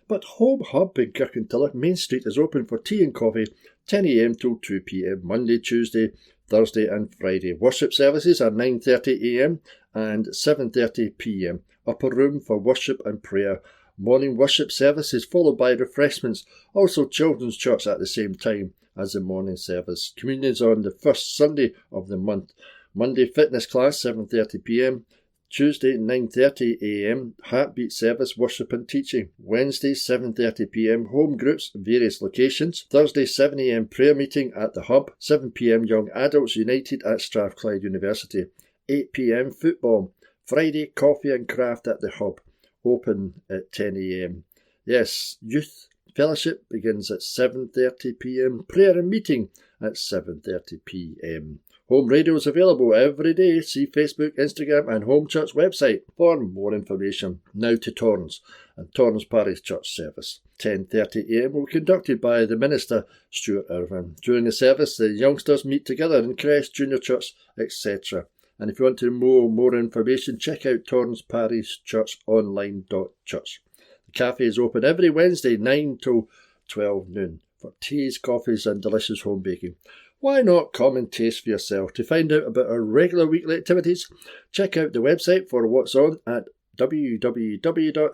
But Home Hub in Kirkintilloch Main Street is open for tea and coffee 10am till 2pm, Monday, Tuesday, Thursday and Friday. Worship services are 9:30am and 7:30pm. Upper room for worship and prayer. Morning worship services followed by refreshments. Also children's church at the same time as the morning service. Communions on the first Sunday of the month. Monday fitness class 7:30pm. Tuesday 9:30am, Heartbeat service, worship and teaching. Wednesday 7:30pm, home groups, various locations. Thursday 7am, prayer meeting at the Hub. 7pm, Young Adults United at Strathclyde University. 8pm, football. Friday, coffee and craft at the Hub, open at 10am. Yes, youth fellowship begins at 7:30pm, prayer and meeting at 7:30pm. Home radio is available every day. See Facebook, Instagram and Home Church website for more information. Now to Torrance and Torrance Parish Church service. 10:30am will be conducted by the minister, Stuart Irvine. During the service, the youngsters meet together in Crest, Junior Church, etc. And if you want to know more information, check out Torrance Parish Church online.church. The cafe is open every Wednesday, 9 till 12 noon, for teas, coffees and delicious home baking. Why not come and taste for yourself? To find out about our regular weekly activities, check out the website for what's on at www.tpc.org.uk.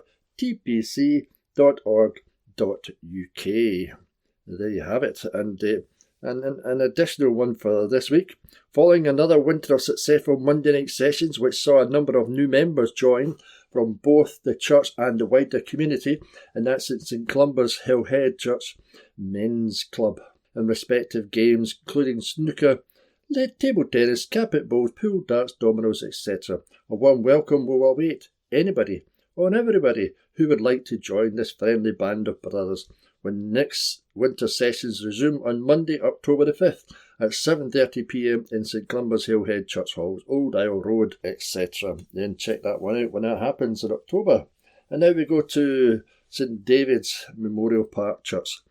There you have it. And And an additional one for this week. Following another winter of successful Monday night sessions, which saw a number of new members join from both the church and the wider community, and that's at St Columba's Hillhead Church Men's Club, and respective games including snooker, lead table tennis, capit bowls, pool, darts, dominoes, etc. A warm welcome will await anybody or everybody who would like to join this friendly band of brothers when next winter sessions resume on Monday, October the 5th at 7:30 p.m. in St Columba's Hillhead Church Halls, Old Isle Road, etc. Then check that one out when that happens in October. And now we go to St David's Memorial Park Church.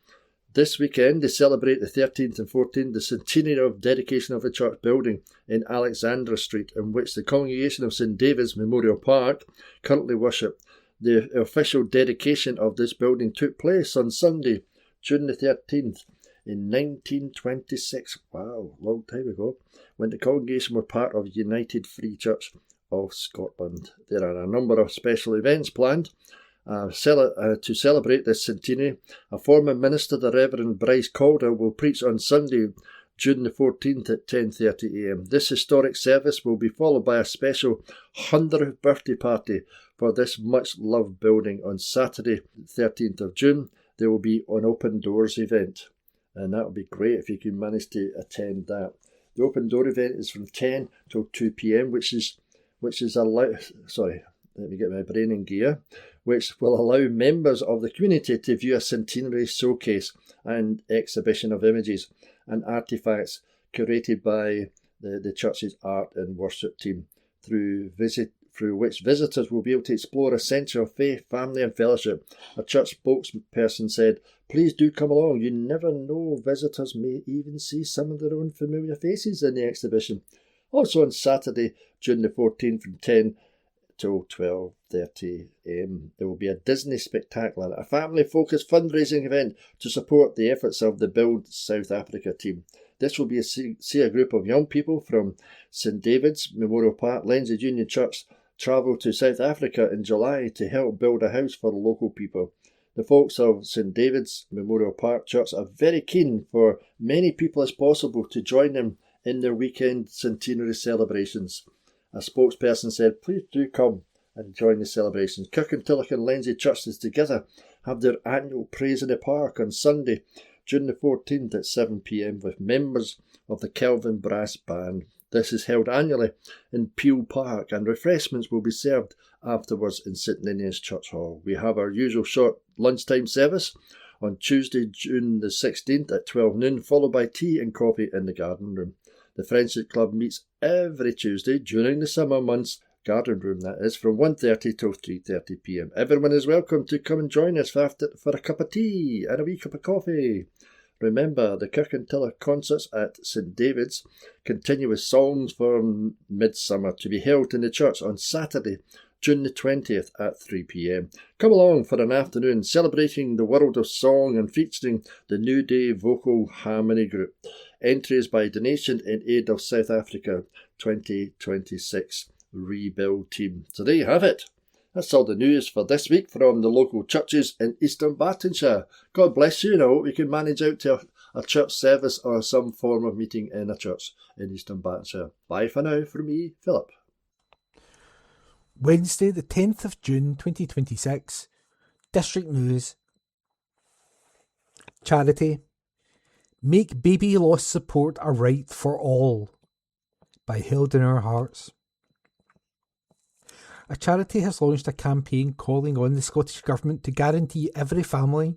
This weekend they celebrate the 13th and 14th, the centenary of dedication of the church building in Alexandra Street, in which the congregation of St David's Memorial Park currently worship. The official dedication of this building took place on Sunday, June the 13th, in 1926. Wow, long time ago, when the congregation were part of United Free Church of Scotland. There are a number of special events planned to celebrate this centenary. A former minister, the Reverend Bryce Calder, will preach on Sunday, June the 14th at 10:30 a.m. This historic service will be followed by a special 100th birthday party for this much-loved building on Saturday, 13th of June. There will be an open doors event, and that will be great if you can manage to attend that. The open door event is from 10 till 2 p.m, which is let me get my brain in gear, which will allow members of the community to view a centenary showcase and exhibition of images and artefacts curated by the church's art and worship team, through which visitors will be able to explore a centre of faith, family and fellowship. A church spokesperson said, "Please do come along. You never know, visitors may even see some of their own familiar faces in the exhibition." Also on Saturday, June the 14th from 10 till 12:30 a.m. there will be a Disney Spectacular, a family-focused fundraising event to support the efforts of the Build South Africa team. This will be see a group of young people from St David's Memorial Park, Lenses Union Church, travel to South Africa in July to help build a house for the local people. The folks of St David's Memorial Park Church are very keen for many people as possible to join them in their weekend centenary celebrations. A spokesperson said, "Please do come and join the celebrations." Kirkintilloch and Lenses churches together have their annual Praise in the Park on Sunday, June the 14th at 7 p.m. with members of the Kelvin Brass Band. This is held annually in Peel Park, and refreshments will be served afterwards in St Ninian's Church Hall. We have our usual short lunchtime service on Tuesday, June the 16th at 12 noon, followed by tea and coffee in the garden room. The Friendship Club meets every Tuesday during the summer months, garden room that is, from 1:30 till 3:30 p.m. Everyone is welcome to come and join us for a cup of tea and a wee cup of coffee. Remember, the Kirkintilloch concerts at St David's continue with songs for Midsummer to be held in the church on Saturday, June the 20th at 3 p.m. Come along for an afternoon celebrating the world of song and featuring the New Day Vocal Harmony Group. Entries by donation in aid of South Africa 2026 Rebuild Team. So there you have it. That's all the news for this week from the local churches in Eastern Bartonshire. God bless you, and I hope you can manage out to a church service or some form of meeting in a church in Eastern Bartonshire. Bye for now from me, Philip. Wednesday the 10th of June 2026. District News. Charity. Make baby loss support a right for all, by Held in Our Hearts. A charity has launched a campaign calling on the Scottish Government to guarantee every family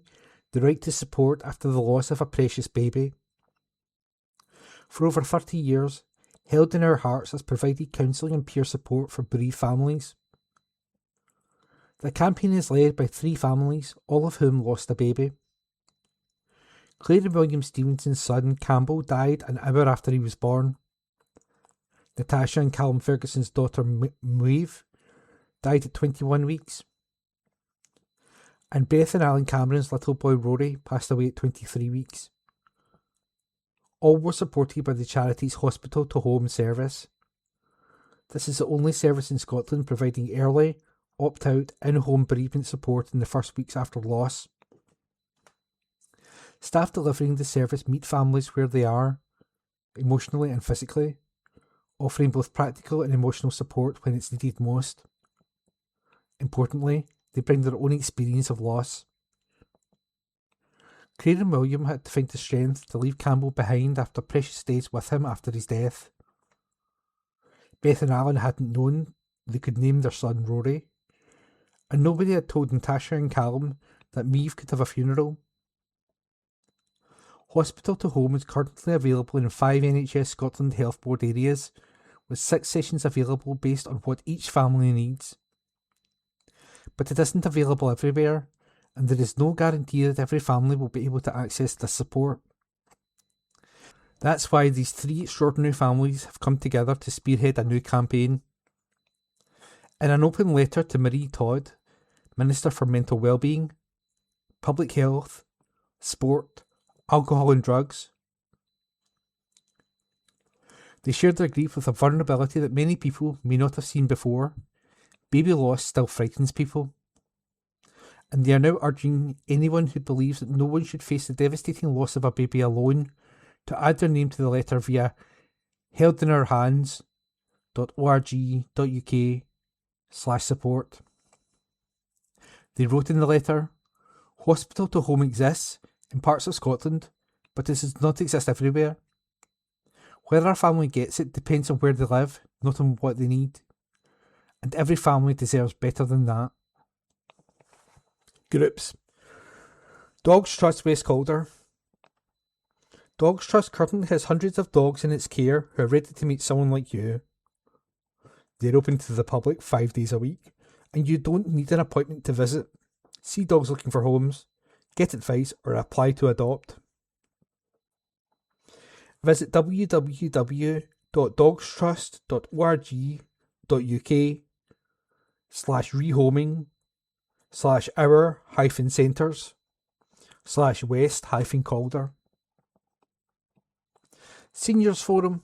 the right to support after the loss of a precious baby. For over 30 years, Held in Our Hearts has provided counselling and peer support for bereaved families. The campaign is led by 3 families, all of whom lost a baby. Claire and William Stevenson's son Campbell died an hour after he was born. Natasha and Callum Ferguson's daughter Maeve died at 21 weeks. And Beth and Alan Cameron's little boy Rory passed away at 23 weeks. All were supported by the charity's hospital to home service. This is the only service in Scotland providing early, opt-out, in-home bereavement support in the first weeks after loss. Staff delivering the service meet families where they are, emotionally and physically, offering both practical and emotional support when it's needed most. Importantly, they bring their own experience of loss. Claire and William had to find the strength to leave Campbell behind after precious days with him after his death. Beth and Alan hadn't known they could name their son Rory, and nobody had told Natasha and Callum that Maeve could have a funeral. Hospital to home is currently available in 5 NHS Scotland Health Board areas, with 6 sessions available based on what each family needs. But it isn't available everywhere, and there is no guarantee that every family will be able to access this support. That's why these 3 extraordinary families have come together to spearhead a new campaign. In an open letter to Marie Todd, Minister for Mental Wellbeing, Public Health, Sport, Alcohol and Drugs, they shared their grief with a vulnerability that many people may not have seen before. Baby loss still frightens people. And they are now urging anyone who believes that no one should face the devastating loss of a baby alone to add their name to the letter via heldinourhands.org.uk/support. They wrote in the letter, "Hospital to home exists in parts of Scotland, but it does not exist everywhere. Whether a family gets it depends on where they live, not on what they need. And every family deserves better than that." Groups. Dogs Trust West Calder. Dogs Trust currently has hundreds of dogs in its care who are ready to meet someone like you. They're open to the public 5 days a week, and you don't need an appointment to visit. See dogs looking for homes, get advice, or apply to adopt. Visit www.dogstrust.org.uk/our-centres/west-calder. Seniors Forum.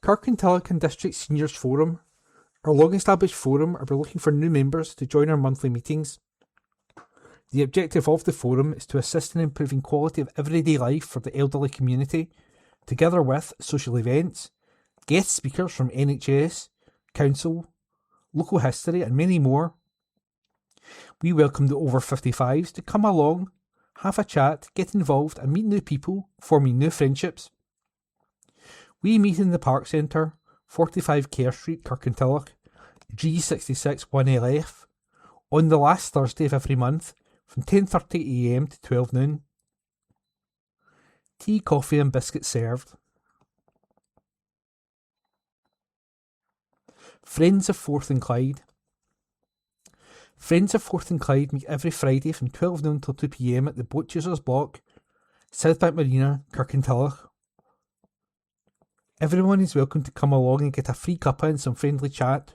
Kirkintilloch and District Seniors Forum, our long-established forum, are looking for new members to join our monthly meetings. The objective of the forum is to assist in improving quality of everyday life for the elderly community, together with social events, guest speakers from NHS, council, local history and many more. We welcome the over 55s to come along, have a chat, get involved and meet new people, forming new friendships. We meet in the Park Centre, 45 Kerr Street, Kirkintilloch, G66 1LF, on the last Thursday of every month from 10:30am to 12 noon. Tea, coffee and biscuits served. Friends of Forth and Clyde. Friends of Forth and Clyde meet every Friday from 12 noon till 2pm at the Boat Users Block, Southbank Marina, Kirkintilloch. Everyone is welcome to come along and get a free cuppa and some friendly chat.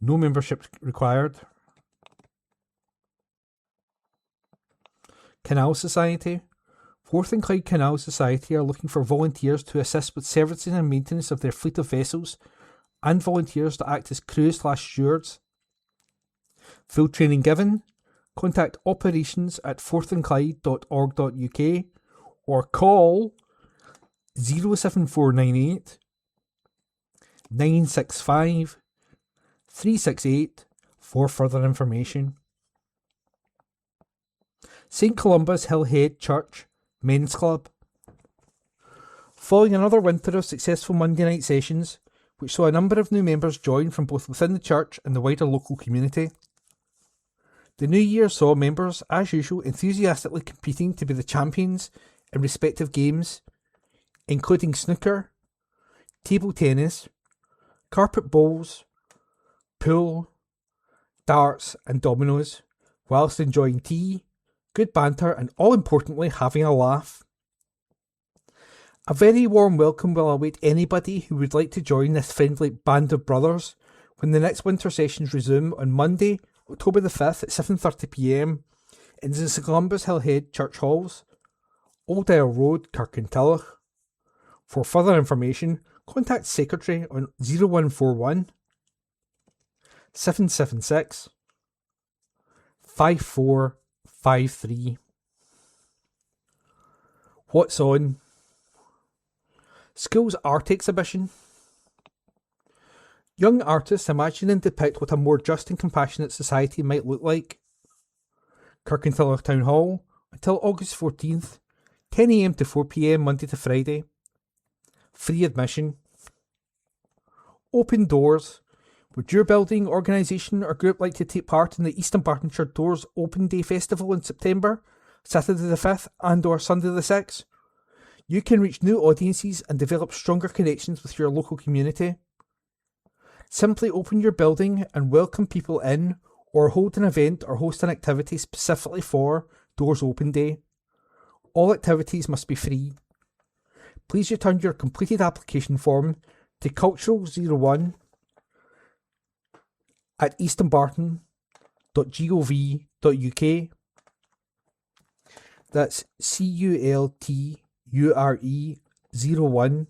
No membership required. Canal Society. Forth and Clyde Canal Society are looking for volunteers to assist with servicing and maintenance of their fleet of vessels, and volunteers to act as crew/stewards. Full training given. Contact operations@forthandclyde.org.uk or call 07498 965 368 for further information. St Columba's Hillhead Church Men's Club. Following another winter of successful Monday night sessions, which saw a number of new members join from both within the church and the wider local community, the new year saw members, as usual, enthusiastically competing to be the champions in respective games, including snooker, table tennis, carpet bowls, pool, darts and dominoes, whilst enjoying tea, good banter and, all importantly, having a laugh. A very warm welcome will await anybody who would like to join this friendly band of brothers when the next winter sessions resume on Monday, October the 5th at 7:30pm in the St Columba's Hillhead Church Halls, Old Isle Road, Kirkintilloch. For further information, contact Secretary on 0141 776 5453. What's on? School's art exhibition. Young artists imagine and depict what a more just and compassionate society might look like. Kirkintilloch Town Hall until August 14th, 10 a.m. to 4 p.m. Monday to Friday. Free admission. Open doors. Would your building, organisation or group like to take part in the Eastern Bartonshire Doors Open Day Festival in September, Saturday the 5th and or Sunday the 6th? You can reach new audiences and develop stronger connections with your local community. Simply open your building and welcome people in, or hold an event or host an activity specifically for Doors Open Day. All activities must be free. Please return your completed application form to cultural01 at easternbarton.gov.uk. That's CULTURE01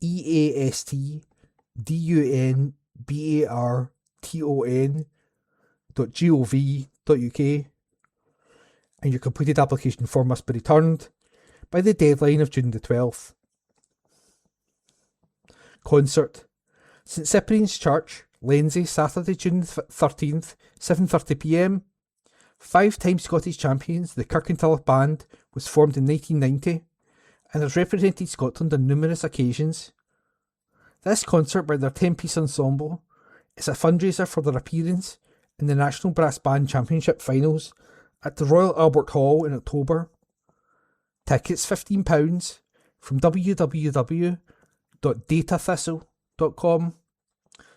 @EASTDUNBARTON.gov.uk, and your completed application form must be returned by the deadline of June the 12th. Concert. St Cyprian's Church, Lenzie, Saturday, June 13th, 7:30 p.m. 5-time Scottish champions, the Kirkintilloch Band was formed in 1990 and has represented Scotland on numerous occasions. This concert by their 10-piece ensemble is a fundraiser for their appearance in the National Brass Band Championship finals at the Royal Albert Hall in October. Tickets £15 from www.datathistle.com.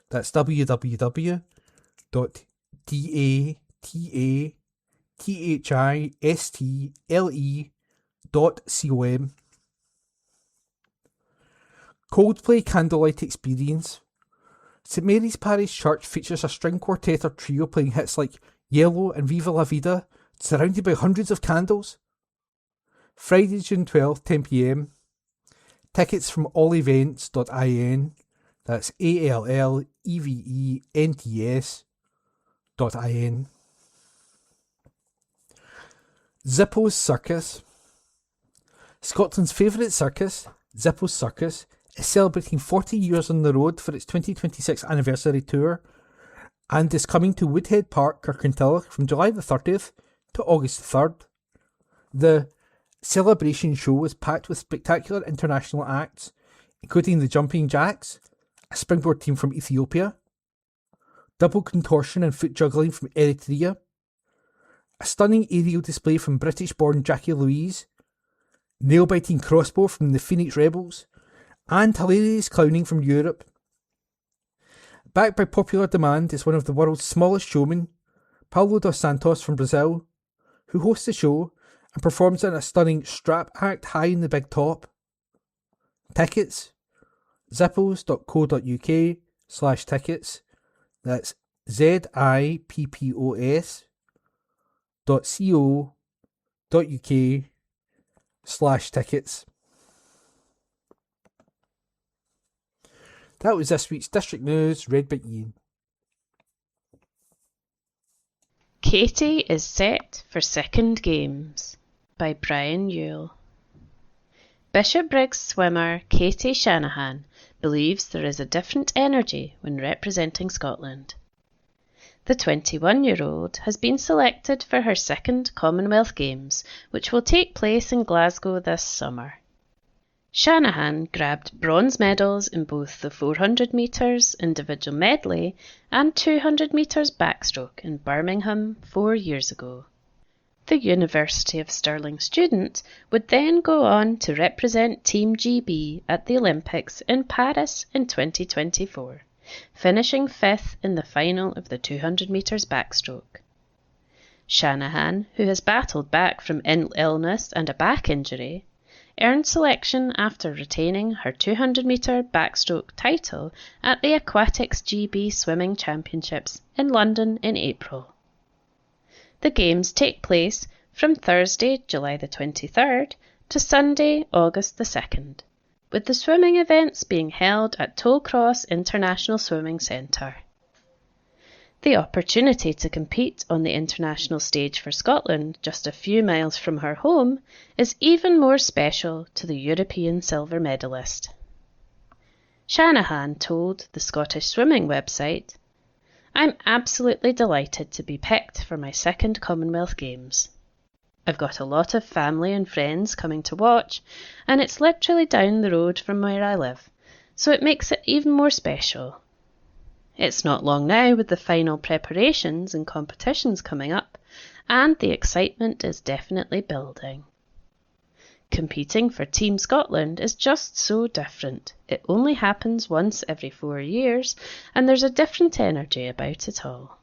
That's www.datathistle.com. Coldplay Candlelight Experience. St Mary's Parish Church features a string quartet or trio playing hits like Yellow and Viva La Vida, surrounded by hundreds of candles. Friday, June 12th, 10 p.m. Tickets from allevents.in. That's ALLEVENTS.in. Zippo's Circus. Scotland's favourite circus, Zippo's Circus, is celebrating 40 years on the road for its 2026 anniversary tour and is coming to Woodhead Park, Kirkintilloch from July the 30th to August the 3rd. The celebration show is packed with spectacular international acts, including the Jumping Jacks, a springboard team from Ethiopia, double contortion and foot juggling from Eritrea, a stunning aerial display from British-born Jackie Louise, nail-biting crossbow from the Phoenix Rebels, and hilarious clowning from Europe. Backed by popular demand is one of the world's smallest showmen, Paulo dos Santos from Brazil, who hosts the show and performs in a stunning strap act high in the big top. Tickets, zippos.co.uk/tickets. That's zippos.co.uk/tickets. That was this week's District News, read by Ian. Katie is set for second games by Brian Yule. Bishopbriggs swimmer Katie Shanahan believes there is a different energy when representing Scotland. The 21-year-old has been selected for her second Commonwealth Games, which will take place in Glasgow this summer. Shanahan grabbed bronze medals in both the 400 metres individual medley and 200 metres backstroke in Birmingham 4 years ago. The University of Stirling student would then go on to represent Team GB at the Olympics in Paris in 2024, finishing 5th in the final of the 200 metres backstroke. Shanahan, who has battled back from illness and a back injury, earned selection after retaining her 200-metre backstroke title at the Aquatics GB Swimming Championships in London in April. The Games take place from Thursday, July the 23rd to Sunday, August the 2nd, with the swimming events being held at Tollcross International Swimming Centre. The opportunity to compete on the international stage for Scotland, just a few miles from her home, is even more special to the European silver medalist. Shanahan told the Scottish swimming website, "I'm absolutely delighted to be picked for my second Commonwealth Games. I've got a lot of family and friends coming to watch, and it's literally down the road from where I live, so it makes it even more special. It's not long now with the final preparations and competitions coming up, and the excitement is definitely building. Competing for Team Scotland is just so different. It only happens once every 4 years, and there's a different energy about it all.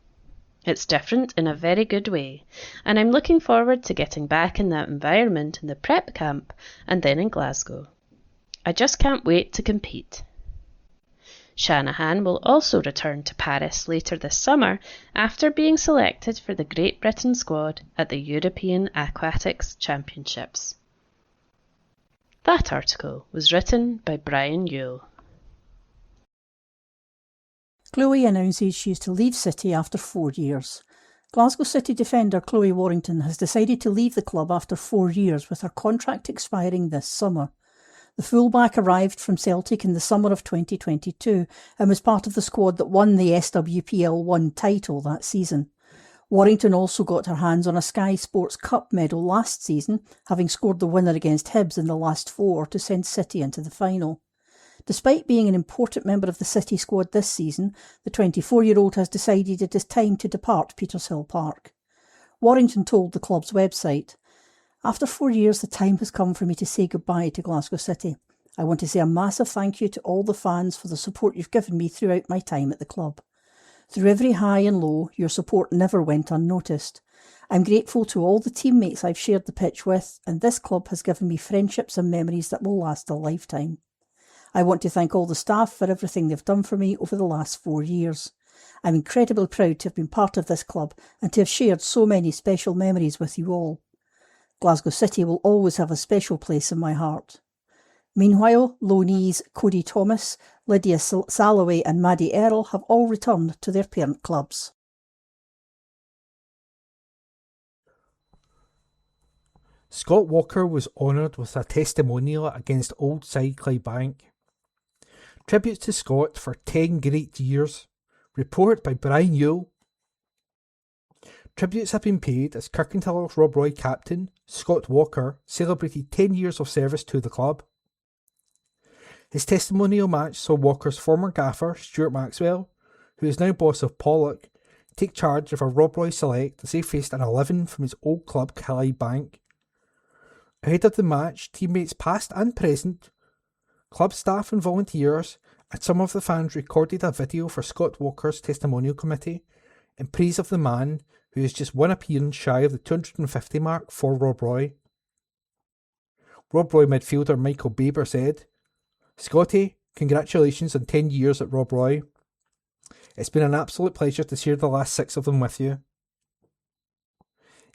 It's different in a very good way, and I'm looking forward to getting back in that environment in the prep camp and then in Glasgow. I just can't wait to compete." Shanahan will also return to Paris later this summer after being selected for the Great Britain squad at the European Aquatics Championships. That article was written by Brian Yule. Chloe announces she is to leave City after 4 years. Glasgow City defender Chloe Warrington has decided to leave the club after 4 years, with her contract expiring this summer. The fullback arrived from Celtic in the summer of 2022 and was part of the squad that won the SWPL 1 title that season. Warrington also got her hands on a Sky Sports Cup medal last season, having scored the winner against Hibs in the last 4 to send City into the final. Despite being an important member of the City squad this season, the 24-year-old has decided it is time to depart Petershill Park. Warrington told the club's website, "After 4 years, the time has come for me to say goodbye to Glasgow City. I want to say a massive thank you to all the fans for the support you've given me throughout my time at the club. Through every high and low, your support never went unnoticed. I'm grateful to all the teammates I've shared the pitch with, and this club has given me friendships and memories that will last a lifetime. I want to thank all the staff for everything they've done for me over the last 4 years. I'm incredibly proud to have been part of this club and to have shared so many special memories with you all. Glasgow City will always have a special place in my heart." Meanwhile, loanees Cody Thomas, Lydia Salloway and Maddie Earle have all returned to their parent clubs. Scott Walker was honoured with a testimonial against Old Side Clydebank. Tributes to Scott for 10 great years. Report by Brian Yule. Tributes have been paid as Kirkintilloch Rob Roy captain, Scott Walker, celebrated 10 years of service to the club. His testimonial match saw Walker's former gaffer, Stuart Maxwell, who is now boss of Pollock, take charge of a Rob Roy select as they faced an 11 from his old club, Clydebank. Ahead of the match, teammates past and present, club staff and volunteers, and some of the fans recorded a video for Scott Walker's testimonial committee in praise of the man who is just one appearance shy of the 250 mark for Rob Roy. Rob Roy midfielder Michael Baber said, "Scotty, congratulations on 10 years at Rob Roy. It's been an absolute pleasure to share the last 6 of them with you."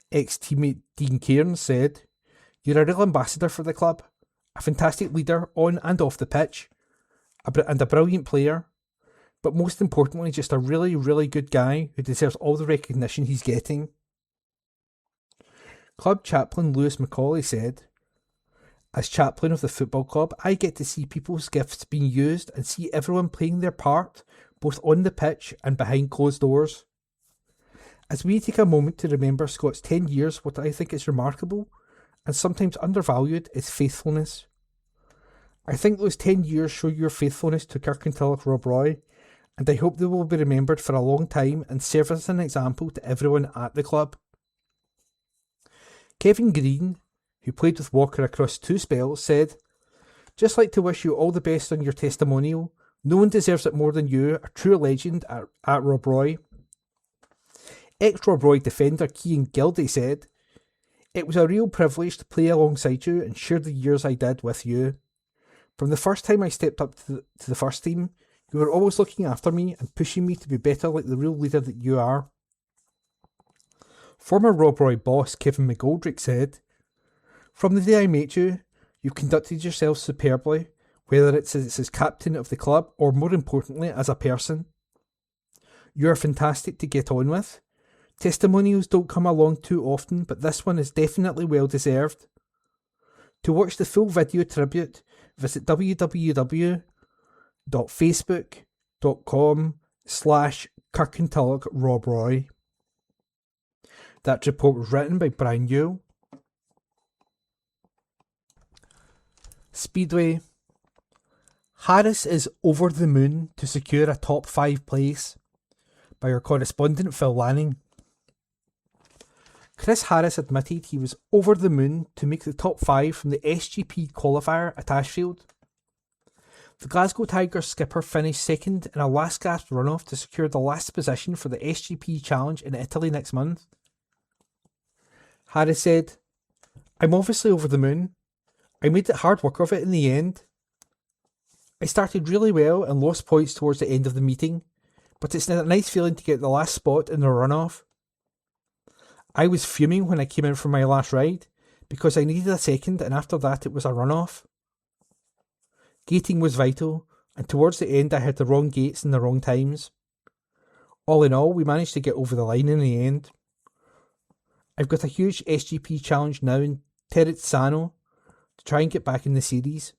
Ex-teammate Dean Cairns said, "You're a real ambassador for the club, a fantastic leader on and off the pitch, and a brilliant player, but most importantly just a really, really good guy who deserves all the recognition he's getting." Club chaplain Lewis Macaulay said, "As chaplain of the football club, I get to see people's gifts being used and see everyone playing their part, both on the pitch and behind closed doors. As we take a moment to remember Scott's 10 years, what I think is remarkable and sometimes undervalued is faithfulness. I think those 10 years show your faithfulness to Kirkintilloch Rob Roy, and I hope they will be remembered for a long time and serve as an example to everyone at the club." Kevin Green, who played with Walker across 2 spells, said, "Just like to wish you all the best on your testimonial. No one deserves it more than you, a true legend at Rob Roy." Ex-Rob Roy defender Cian Gilday said, "It was a real privilege to play alongside you and share the years I did with you. From the first time I stepped up to the first team, you were always looking after me and pushing me to be better like the real leader that you are." Former Rob Roy boss Kevin McGoldrick said, "From the day I met you, you've conducted yourself superbly, whether it's as captain of the club or more importantly as a person. You're fantastic to get on with. Testimonials don't come along too often, but this one is definitely well deserved. To watch the full video tribute, visit www.facebook.com/Kirkintilloch That report was written by Brian Yule. Speedway. Harris is over the moon to secure a top 5 place, by our correspondent Phil Lanning. Chris Harris admitted he was over the moon to make the top 5 from the SGP qualifier at Ashfield. The Glasgow Tigers skipper finished second in a last gasp runoff to secure the last position for the SGP Challenge in Italy next month. Harris said, "I'm obviously over the moon. I made it hard work of it in the end. I started really well and lost points towards the end of the meeting, but it's a nice feeling to get the last spot in the runoff. I was fuming when I came in for my last ride, because I needed a second and after that it was a runoff. Gating was vital, and towards the end I had the wrong gates and the wrong times. All in all, we managed to get over the line in the end. I've got a huge SGP challenge now in Terrazzano to try and get back in the series.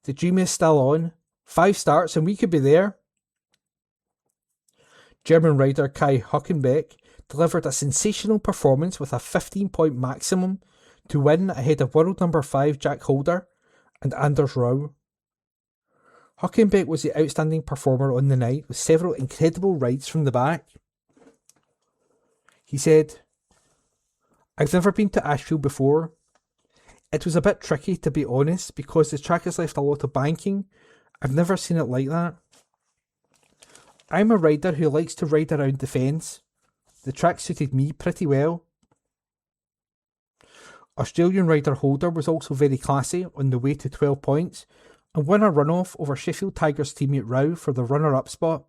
The dream is still on. 5 starts and we could be there." German rider Kai Hockenbeck delivered a sensational performance with a 15-point maximum to win ahead of world number 5 Jack Holder and Anders Rau. Hockenbeck was the outstanding performer on the night with several incredible rides from the back. He said, "I've never been to Ashfield before. It was a bit tricky, to be honest, because the track has left a lot of banking. I've never seen it like that. I'm a rider who likes to ride around the fence. The track suited me pretty well." Australian rider Holder was also very classy on the way to 12 points and won a runoff over Sheffield Tigers teammate Rau for the runner-up spot.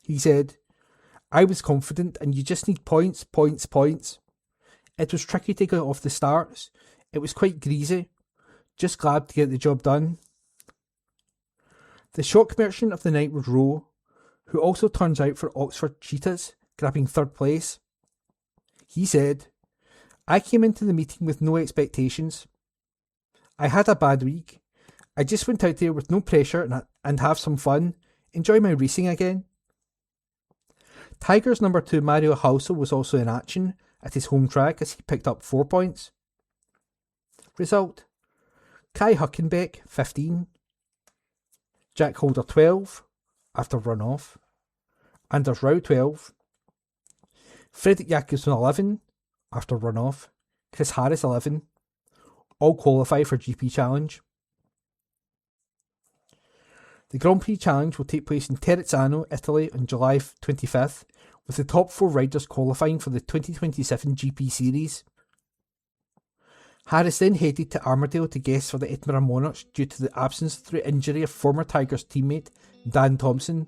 He said, "I was confident and you just need points. It was tricky to get off the starts. It was quite greasy. Just glad to get the job done." The shock merchant of the night was Rowe, who also turns out for Oxford Cheetahs, grabbing 3rd place. He said, "I came into the meeting with no expectations. I had a bad week. I just went out there with no pressure and have some fun, enjoy my racing again." Tigers number 2 Mario Halsall was also in action at his home track as he picked up 4 points. Result: Kai Hockenbeck 15, Jack Holder 12 after runoff, Anders Rau 12, Fredrik Jakobsson 11 after runoff, Chris Harris 11, all qualify for GP Challenge. The Grand Prix Challenge will take place in Terrazzano, Italy on July 25th, with the top 4 riders qualifying for the 2027 GP Series. Harris then headed to Armadale to guest for the Edinburgh Monarchs due to the absence through injury of former Tigers teammate Dan Thompson.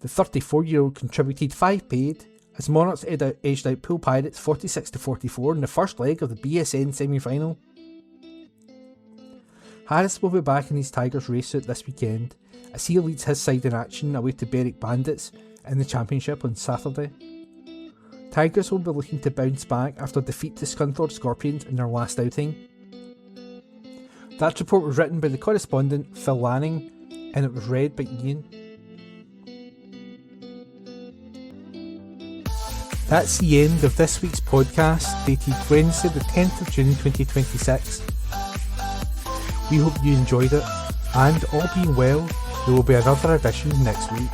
The 34-year-old contributed 5 paid as Monarchs edged out Pool Pirates 46-44 in the first leg of the BSN semi-final. Harris will be back in his Tigers race suit this weekend as he leads his side in action away to Berwick Bandits in the championship on Saturday. Tigers will be looking to bounce back after defeat to Scunthorpe Scorpions in their last outing. That report was written by the correspondent Phil Lanning and it was read by Ian. That's the end of this week's podcast, dated Wednesday the 10th of June 2026. We hope you enjoyed it, and all being well, there will be another edition next week.